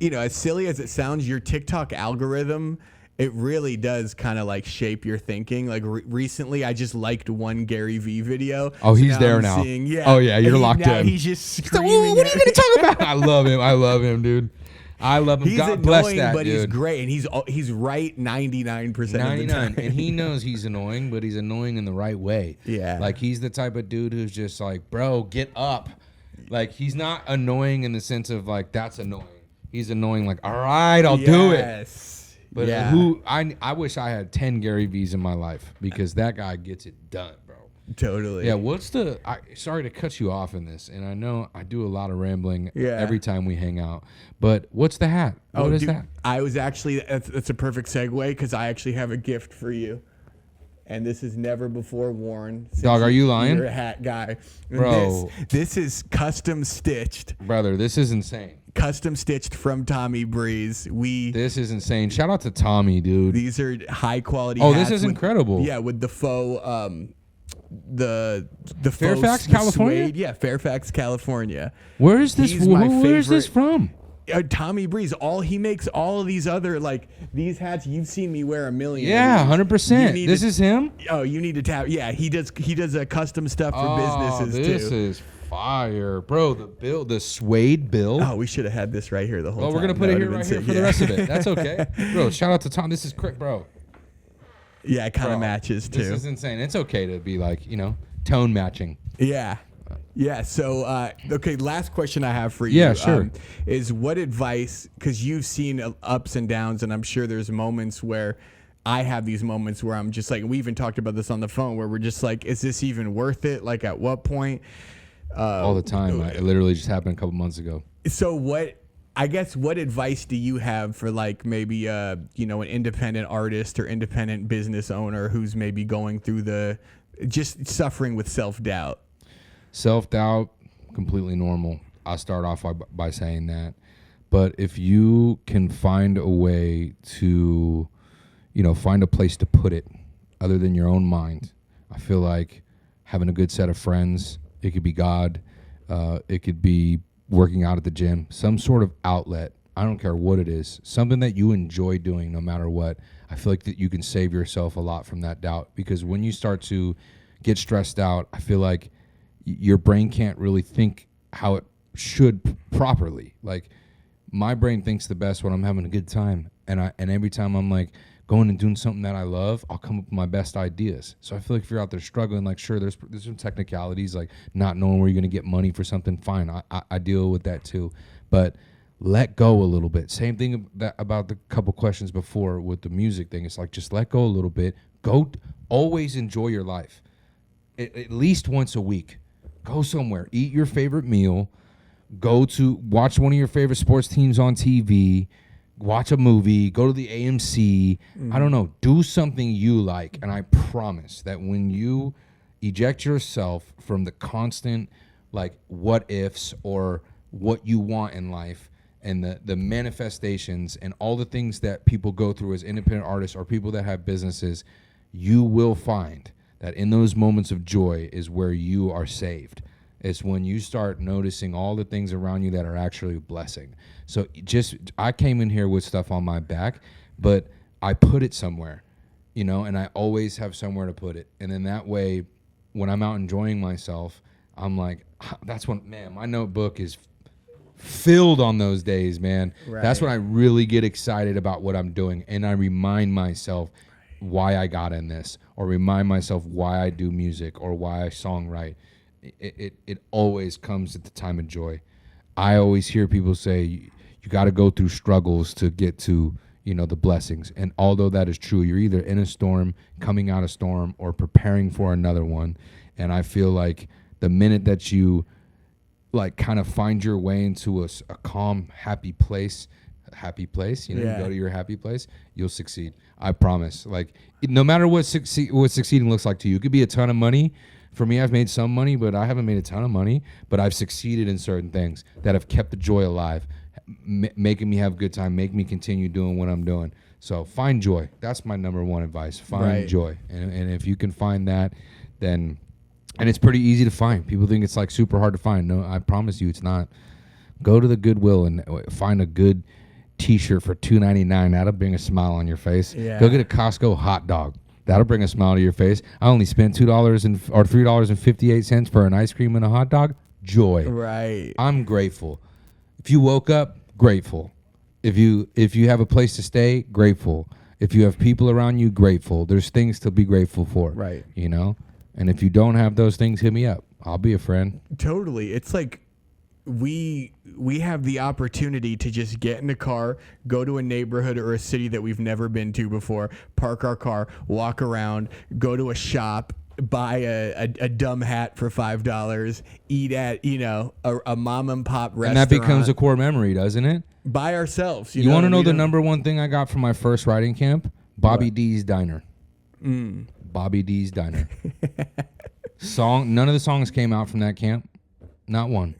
Speaker 1: as silly as it sounds, your TikTok algorithm, it really does kind of like shape your thinking. Like recently, I just liked one Gary Vee video.
Speaker 2: Oh, he's there now. Oh yeah, you're locked in.
Speaker 1: He's just screaming.
Speaker 2: What are you going to talk about? I love him, dude. I love him.
Speaker 1: He's
Speaker 2: God
Speaker 1: annoying,
Speaker 2: bless that
Speaker 1: but
Speaker 2: dude.
Speaker 1: He's great, and he's right 99% of the time.
Speaker 2: And he knows he's annoying, but he's annoying in the right way.
Speaker 1: Yeah.
Speaker 2: Like he's the type of dude who's just like, bro, get up. Like he's not annoying in the sense of like that's annoying. He's annoying like, all right, I'll do it. But I wish I had 10 Gary V's in my life because that guy gets it done, bro.
Speaker 1: Totally.
Speaker 2: Yeah, sorry to cut you off in this, and I know I do a lot of rambling every time we hang out, but what's the hat? What is that?
Speaker 1: I was actually, that's a perfect segue because I actually have a gift for you. And this is never before worn.
Speaker 2: Dog, are you lying?
Speaker 1: You're a hat guy.
Speaker 2: Bro.
Speaker 1: This is custom stitched.
Speaker 2: Brother, this is insane.
Speaker 1: Custom stitched from Tommy Breeze.
Speaker 2: This is insane. Shout out to Tommy, dude.
Speaker 1: These are high quality
Speaker 2: hats.
Speaker 1: This
Speaker 2: is incredible.
Speaker 1: Yeah, with the faux the
Speaker 2: Fairfax,
Speaker 1: faux,
Speaker 2: California?
Speaker 1: Suede. Yeah, Fairfax, California.
Speaker 2: Where is this? Where is this from?
Speaker 1: Tommy Breeze. He makes all of these other like these hats. You've seen me wear a million.
Speaker 2: Yeah, 100%. This is him.
Speaker 1: Oh, you need to tap. Yeah, he does a custom stuff for businesses too.
Speaker 2: This is fire, bro. The suede bill.
Speaker 1: Oh, we should have had this right here the whole time.
Speaker 2: We're gonna put it here right here for the rest of it. That's okay, bro. Shout out to Tom. This is quick, bro.
Speaker 1: Yeah, it kind of matches too.
Speaker 2: This is insane. It's okay to be like tone matching.
Speaker 1: Yeah. Yeah. So, okay. Last question I have for you.
Speaker 2: Yeah, sure.
Speaker 1: Is what advice? Because you've seen ups and downs, and I'm sure there's moments where I have these moments where I'm just like, we even talked about this on the phone, where we're just like, is this even worth it? Like, at what point?
Speaker 2: All the time. It literally just happened a couple months ago. So
Speaker 1: what advice do you have for like maybe an independent artist or independent business owner who's maybe going through just suffering with self-doubt?
Speaker 2: Self-doubt, completely normal. I'll start off by saying that. But if you can find a way to, find a place to put it other than your own mind, I feel like having a good set of friends, it could be God, it could be working out at the gym, some sort of outlet. I don't care what it is, something that you enjoy doing no matter what. I feel like that you can save yourself a lot from that doubt, because when you start to get stressed out, I feel like your brain can't really think how it should properly. Like my brain thinks the best when I'm having a good time, and every time I'm like going and doing something that I love, I'll come up with my best ideas. So I feel like if you're out there struggling, like sure, there's some technicalities, like not knowing where you're gonna get money for something. Fine, I deal with that too, but let go a little bit. Same thing about the couple questions before with the music thing. It's like just let go a little bit. Always enjoy your life. At least once a week. Go somewhere, eat your favorite meal, go to watch one of your favorite sports teams on TV, watch a movie, go to the AMC. I don't know, do something you like, and I promise that when you eject yourself from the constant like what ifs or what you want in life and the manifestations and all the things that people go through as independent artists or people that have businesses, you will find that in those moments of joy is where you are saved. It's when you start noticing all the things around you that are actually a blessing. So I came in here with stuff on my back, but I put it somewhere, and I always have somewhere to put it. And in that way, when I'm out enjoying myself, I'm like, that's when, man, my notebook is filled on those days, man. Right. That's when I really get excited about what I'm doing. And I remind myself why I got in this, or remind myself why I do music or why I songwrite. It always comes at the time of joy. I always hear people say you got to go through struggles to get to the blessings, and although that is true, you're either in a storm, coming out of storm, or preparing for another one. And I feel like the minute that you like kind of find your way into a calm, happy place, you go to your happy place, you'll succeed. I promise. Like no matter what succeeding looks like to you, it could be a ton of money. For me, I've made some money, but I haven't made a ton of money, but I've succeeded in certain things that have kept the joy alive. making me have a good time, make me continue doing what I'm doing. So find joy. That's my number one advice. Find joy. And if you can find that, then, and it's pretty easy to find. People think it's like super hard to find. No, I promise you it's not. Go to the Goodwill and find a good t-shirt for $2.99. That'll bring a smile on your face.
Speaker 1: Yeah.
Speaker 2: Go get a Costco hot dog. That'll bring a smile to your face. I only spent $3.58 for an ice cream and a hot dog. Joy.
Speaker 1: Right.
Speaker 2: I'm grateful. If you woke up, grateful. If you have a place to stay, grateful. If you have people around you, grateful. There's things to be grateful for.
Speaker 1: Right.
Speaker 2: You know? And if you don't have those things, hit me up. I'll be a friend.
Speaker 1: Totally. It's like we have the opportunity to just get in the car, go to a neighborhood or a city that we've never been to before, park our car, walk around, go to a shop, buy a dumb hat for $5, eat at, a mom and pop restaurant.
Speaker 2: And that becomes a core memory, doesn't it?
Speaker 1: By ourselves.
Speaker 2: You want to know the number one thing I got from my first writing camp? Bobby D's Diner. Bobby D's Diner. None of the songs came out from that camp. Not one.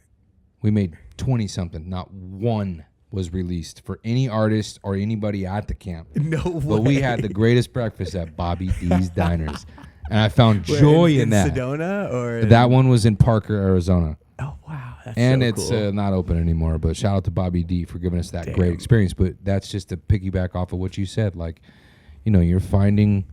Speaker 2: We made 20-something. Not one was released for any artist or anybody at the camp.
Speaker 1: No way.
Speaker 2: But we had the greatest breakfast at Bobby D's Diners. And I found joy in that.
Speaker 1: In Sedona? Or
Speaker 2: that one was in Parker, Arizona.
Speaker 1: Oh, wow. That's
Speaker 2: and
Speaker 1: so
Speaker 2: it's
Speaker 1: cool.
Speaker 2: not open anymore. But shout out to Bobby D for giving us that great experience. But that's just to piggyback off of what you said. Like, you're finding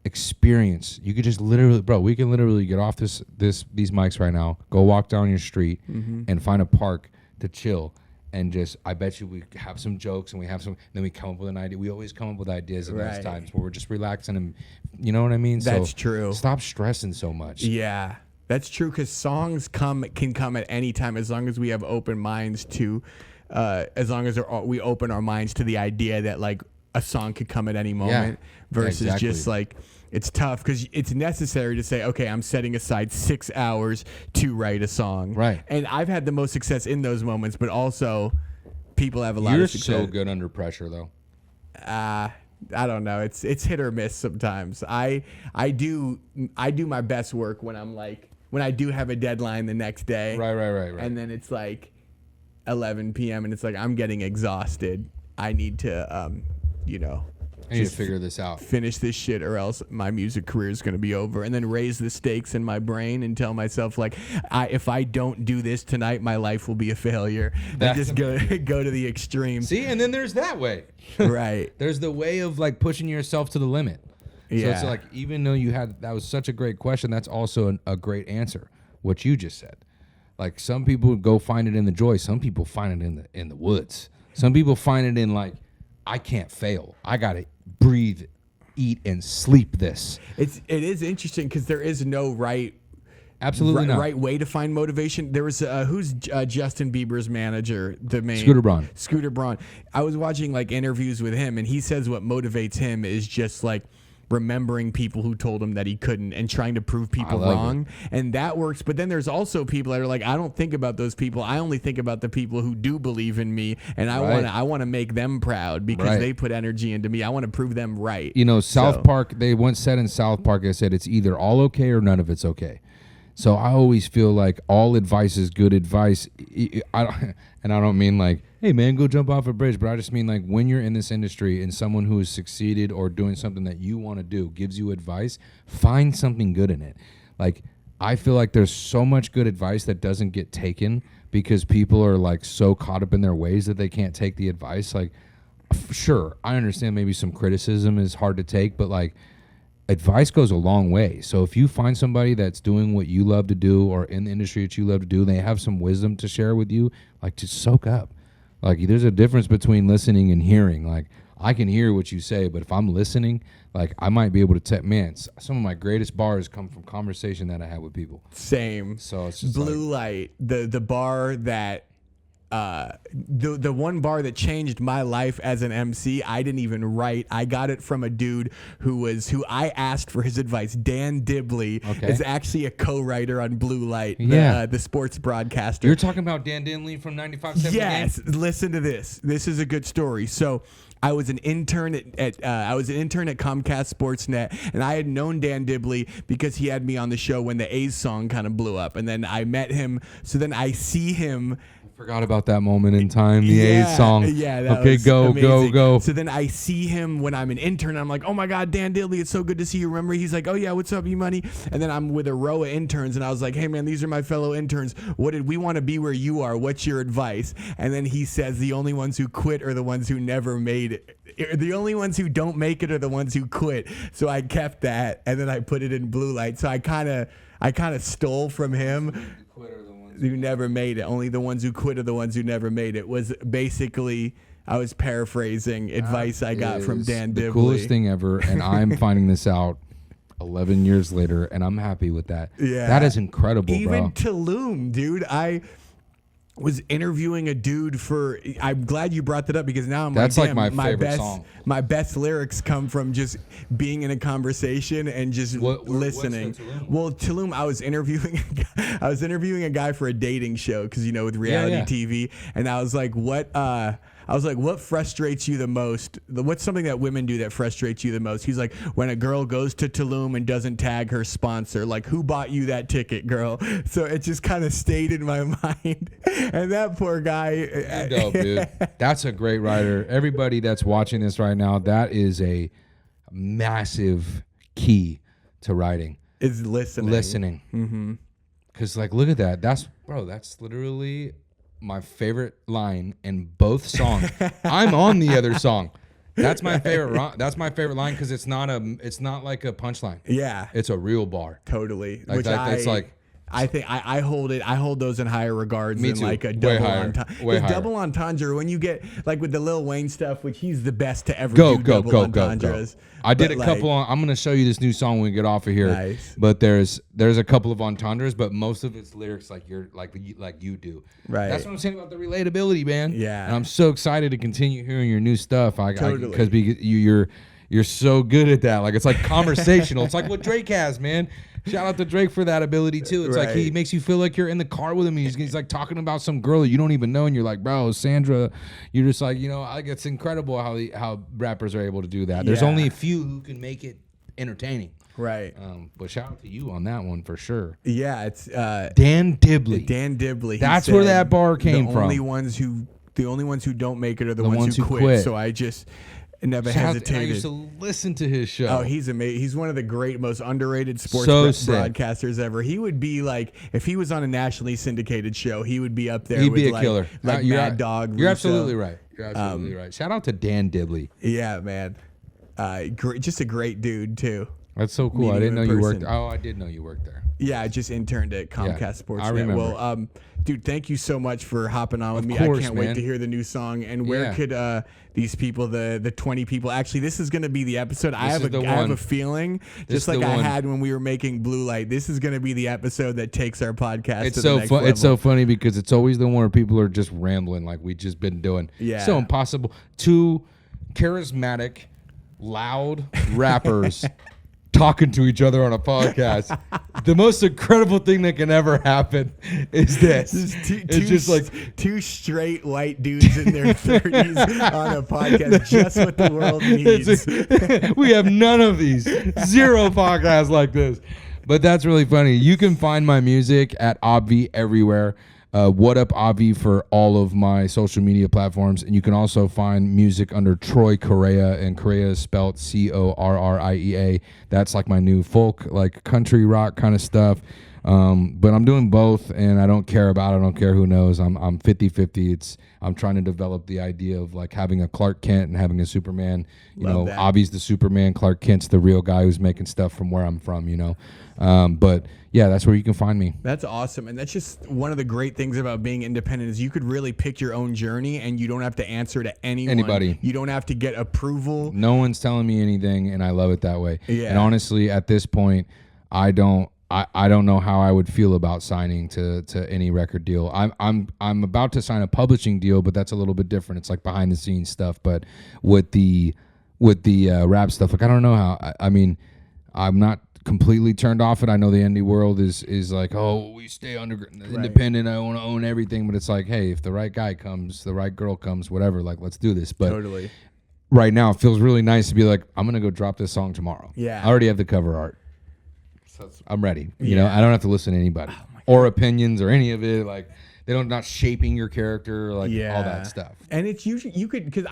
Speaker 2: experience. You could just literally, bro, we can literally get off these mics right now, go walk down your street and find a park to chill. And just, I bet you we have some jokes and then we come up with an idea. We always come up with ideas in those times where we're just relaxing and, you know what I mean?
Speaker 1: That's true.
Speaker 2: Stop stressing so much.
Speaker 1: Yeah, that's true, because songs can come at any time as long as we have open minds to, as long as we open our minds to the idea that like a song could come at any moment versus just like, it's tough because it's necessary to say, okay, I'm setting aside 6 hours to write a song.
Speaker 2: Right.
Speaker 1: And I've had the most success in those moments, but also people have a lot
Speaker 2: You're
Speaker 1: of success.
Speaker 2: so good under pressure, though.
Speaker 1: I don't know. It's hit or miss sometimes. I do my best work when I do have a deadline the next day.
Speaker 2: Right.
Speaker 1: And then it's like 11 p.m. and it's like I'm getting exhausted. I need to
Speaker 2: I need to figure this out.
Speaker 1: Finish this shit or else my music career is going to be over. And then raise the stakes in my brain and tell myself, like, if I don't do this tonight, my life will be a failure. And just go to the extreme.
Speaker 2: See, and then there's that way.
Speaker 1: Right.
Speaker 2: There's the way of, like, pushing yourself to the limit.
Speaker 1: Yeah.
Speaker 2: So it's like, even though that was such a great question, that's also a great answer, what you just said. Like, some people go find it in the joy. Some people find it in the woods. Some people find it in, like, I can't fail. I got to breathe, eat, and sleep this.
Speaker 1: It is interesting because there is no right way to find motivation. There was who's Justin Bieber's manager, Scooter Braun. I was watching like interviews with him, and he says what motivates him is just like remembering people who told him that he couldn't and trying to prove people wrong. And that works. But then there's also people that are like, I don't think about those people. I only think about the people who do believe in me. And I want to make them proud because they put energy into me. I want to prove them right.
Speaker 2: South Park, they once said in South Park, they said it's either all okay or none of it's okay. So I always feel like all advice is good advice. I don't mean like, hey man, go jump off a bridge. But I just mean like when you're in this industry and someone who has succeeded or doing something that you want to do gives you advice, find something good in it. Like, I feel like there's so much good advice that doesn't get taken because people are like so caught up in their ways that they can't take the advice. Like, sure, I understand maybe some criticism is hard to take, but like, advice goes a long way. So if you find somebody that's doing what you love to do or in the industry that you love to do, and they have some wisdom to share with you, like, just soak up. Like, there's a difference between listening and hearing. Like, I can hear what you say, but if I'm listening, like, I might be able to some of my greatest bars come from conversation that I had with people.
Speaker 1: Same.
Speaker 2: So it's just
Speaker 1: Blue Light, the bar that the one bar that changed my life as an MC, I didn't even write. I got it from a dude who I asked for his advice. Dan Dibley is actually a co-writer on Blue Light, the sports broadcaster.
Speaker 2: You're talking about Dan Dibley from 95.7?
Speaker 1: Yes. Listen to this. This is a good story. So I was an intern at Comcast Sportsnet, and I had known Dan Dibley because he had me on the show when the A's song kind of blew up. And then I met him. So then I see him
Speaker 2: Forgot about that moment in time. The A song.
Speaker 1: Yeah, that
Speaker 2: okay,
Speaker 1: was
Speaker 2: go,
Speaker 1: amazing.
Speaker 2: go.
Speaker 1: So then I see him when I'm an intern. I'm like, oh my God, Dan Diddley, it's so good to see you. Remember? He's like, oh yeah, what's up, E-Money? And then I'm with a row of interns, and I was like, hey man, these are my fellow interns. What did we want to be where you are? What's your advice? And then he says, the only ones who quit are the ones who never made it. The only ones who don't make it are the ones who quit. So I kept that, and then I put it in Blue Light. So I kind of stole from him. Who never made it. Only the ones who quit are the ones who never made it. Was basically, I was paraphrasing advice I got from Dan Diddley.
Speaker 2: The coolest thing ever, and I'm finding this out 11 years later, and I'm happy with that.
Speaker 1: Yeah,
Speaker 2: that is incredible,
Speaker 1: Even
Speaker 2: bro.
Speaker 1: Tulum, dude. I was interviewing a dude for. I'm glad you brought that up because now I'm
Speaker 2: that's
Speaker 1: like,
Speaker 2: my
Speaker 1: damn,
Speaker 2: favorite song.
Speaker 1: My best lyrics come from just being in a conversation and just listening. Tulum, I was interviewing a guy for a dating show because with reality TV, and I was like, what frustrates you the most? What's something that women do that frustrates you the most? He's like, when a girl goes to Tulum and doesn't tag her sponsor. Like, who bought you that ticket, girl? So it just kind of stayed in my mind. And that poor guy.
Speaker 2: Dope, dude. That's a great writer. Everybody that's watching this right now, that is a massive key to writing.
Speaker 1: Is listening.
Speaker 2: Mm-hmm. Because, look at that. That's literally my favorite line in both songs. I'm on the other song. That's my favorite. That's my favorite line because it's not like a punchline.
Speaker 1: Yeah,
Speaker 2: it's a real bar.
Speaker 1: Totally.
Speaker 2: I
Speaker 1: think I hold those in higher regards
Speaker 2: than
Speaker 1: like a double entendre. Double entendre, when you get with the Lil Wayne stuff, which he's the best to ever do double entendres.
Speaker 2: I did a couple I'm gonna show you this new song when we get off of here.
Speaker 1: Nice.
Speaker 2: But there's a couple of entendres, but most of it's lyrics like you do.
Speaker 1: Right.
Speaker 2: That's what I'm saying about the relatability, man.
Speaker 1: Yeah.
Speaker 2: And I'm so excited to continue hearing your new stuff.
Speaker 1: Totally.
Speaker 2: Because you're so good at that. It's like conversational. It's like what Drake has, man. Shout out to Drake for that ability too. It's like he makes you feel like you're in the car with him. He's like talking about some girl that you don't even know, and you're like, bro, Sandra. You're just like, it's incredible how rappers are able to do that. There's only a few who can make it entertaining.
Speaker 1: Right.
Speaker 2: But shout out to you on that one for sure.
Speaker 1: Yeah, it's
Speaker 2: Dan Diddley.
Speaker 1: Dan Diddley.
Speaker 2: That's where that bar came from.
Speaker 1: The only ones who don't make it are the ones who quit. So I just never hesitated.
Speaker 2: I used to listen to his show.
Speaker 1: Oh, he's amazing. He's one of the most underrated sports broadcasters ever. He would be if he was on a nationally syndicated show, he would be up there.
Speaker 2: He'd be a killer.
Speaker 1: Like Mad Dog.
Speaker 2: You're absolutely right. You're absolutely right. Shout out to Dan Diddley.
Speaker 1: Yeah, man. Just a great dude too.
Speaker 2: That's so cool. I didn't know you worked. Oh, I did know you worked there.
Speaker 1: Yeah, I just interned at Comcast Sports.
Speaker 2: I remember.
Speaker 1: Well, dude, thank you so much for hopping on with me.
Speaker 2: Course,
Speaker 1: I can't wait to hear the new song. And where could these people, the 20 people, actually, this is going to be the episode. I have a feeling, just like I had when we were making Blue Light, this is going to be the episode that takes our podcast to the next level.
Speaker 2: It's so funny because it's always the one where people are just rambling like we just been doing.
Speaker 1: Yeah.
Speaker 2: So impossible. Two charismatic, loud rappers talking to each other on a podcast. The most incredible thing that can ever happen is this.
Speaker 1: It's just like two straight white dudes in their 30s on a podcast. Just what the world needs.
Speaker 2: We have none of these. Zero podcasts like this. But that's really funny. You can find my music at Obvi everywhere. What Up Obvi for all of my social media platforms. And you can also find music under Troy Correa, and Correa is spelled Corriea. That's like my new folk, country rock kind of stuff. But I'm doing both, and I don't care about it. I don't care who knows. I'm 50-50. I'm trying to develop the idea of having a Clark Kent and having a Superman. Obvi's the Superman. Clark Kent's the real guy who's making stuff from where I'm from, But yeah, that's where you can find me.
Speaker 1: That's awesome. And that's just one of the great things about being independent is you could really pick your own journey, and you don't have to answer to anybody. You don't have to get approval. No one's telling me anything, and I love it that way. Yeah. And honestly, at this point, I don't know how I would feel about signing to any record deal. I'm about to sign a publishing deal, but that's a little bit different. It's like behind the scenes stuff. But with the rap stuff, I don't know how. I mean, I'm not completely turned off it. I know the indie world is like, oh, we stay independent. I want to own everything. But it's like, hey, if the right guy comes, the right girl comes, whatever, let's do this. But totally. Right now, it feels really nice to be like, I'm gonna go drop this song tomorrow. Yeah, I already have the cover art. I'm ready. You know, I don't have to listen to anybody or opinions or any of it.
Speaker 2: not shaping your character, like all that stuff.
Speaker 1: And it's usually you could, because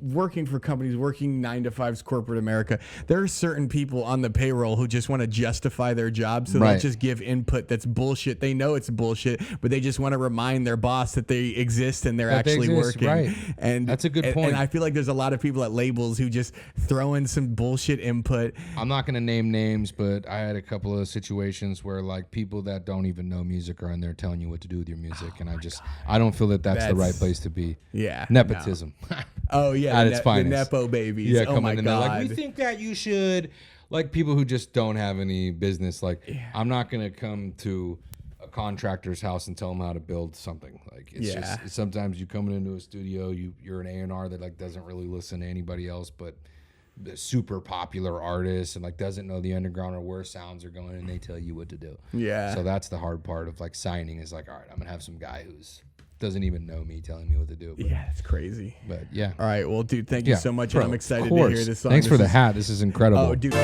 Speaker 1: working for companies, working 9-to-5s, corporate America, there are certain people on the payroll who just want to justify their job, so they'll just give input that's bullshit. They know it's bullshit, but they just want to remind their boss that they exist and they're actually working.
Speaker 2: Right.
Speaker 1: And
Speaker 2: that's a good point.
Speaker 1: And I feel like there's a lot of people at labels who just throw in some bullshit input.
Speaker 2: I'm not going to name names, but I had a couple of situations where like people that don't even know music are in there telling you what to do with your music, and I don't feel that that's the right place to be.
Speaker 1: Yeah,
Speaker 2: nepotism.
Speaker 1: No. Oh yeah,
Speaker 2: at its finest.
Speaker 1: The nepo babies.
Speaker 2: Yeah,
Speaker 1: oh my
Speaker 2: God. Like, we think that you should, like people who just don't have any business. Like I'm not gonna come to a contractor's house and tell them how to build something. Like it's just sometimes you coming into a studio, you're an A&R that like doesn't really listen to anybody else but the super popular artists and like doesn't know the underground or where sounds are going, and they tell you what to do.
Speaker 1: Yeah.
Speaker 2: So that's the hard part of like signing is like, all right, I'm gonna have some guy who's doesn't even know me telling me what to do. But,
Speaker 1: yeah, it's crazy.
Speaker 2: But yeah.
Speaker 1: All right, well, dude, thank you so much, and I'm excited to hear this song.
Speaker 2: Thanks for the hat. This is incredible.
Speaker 1: Oh, dude.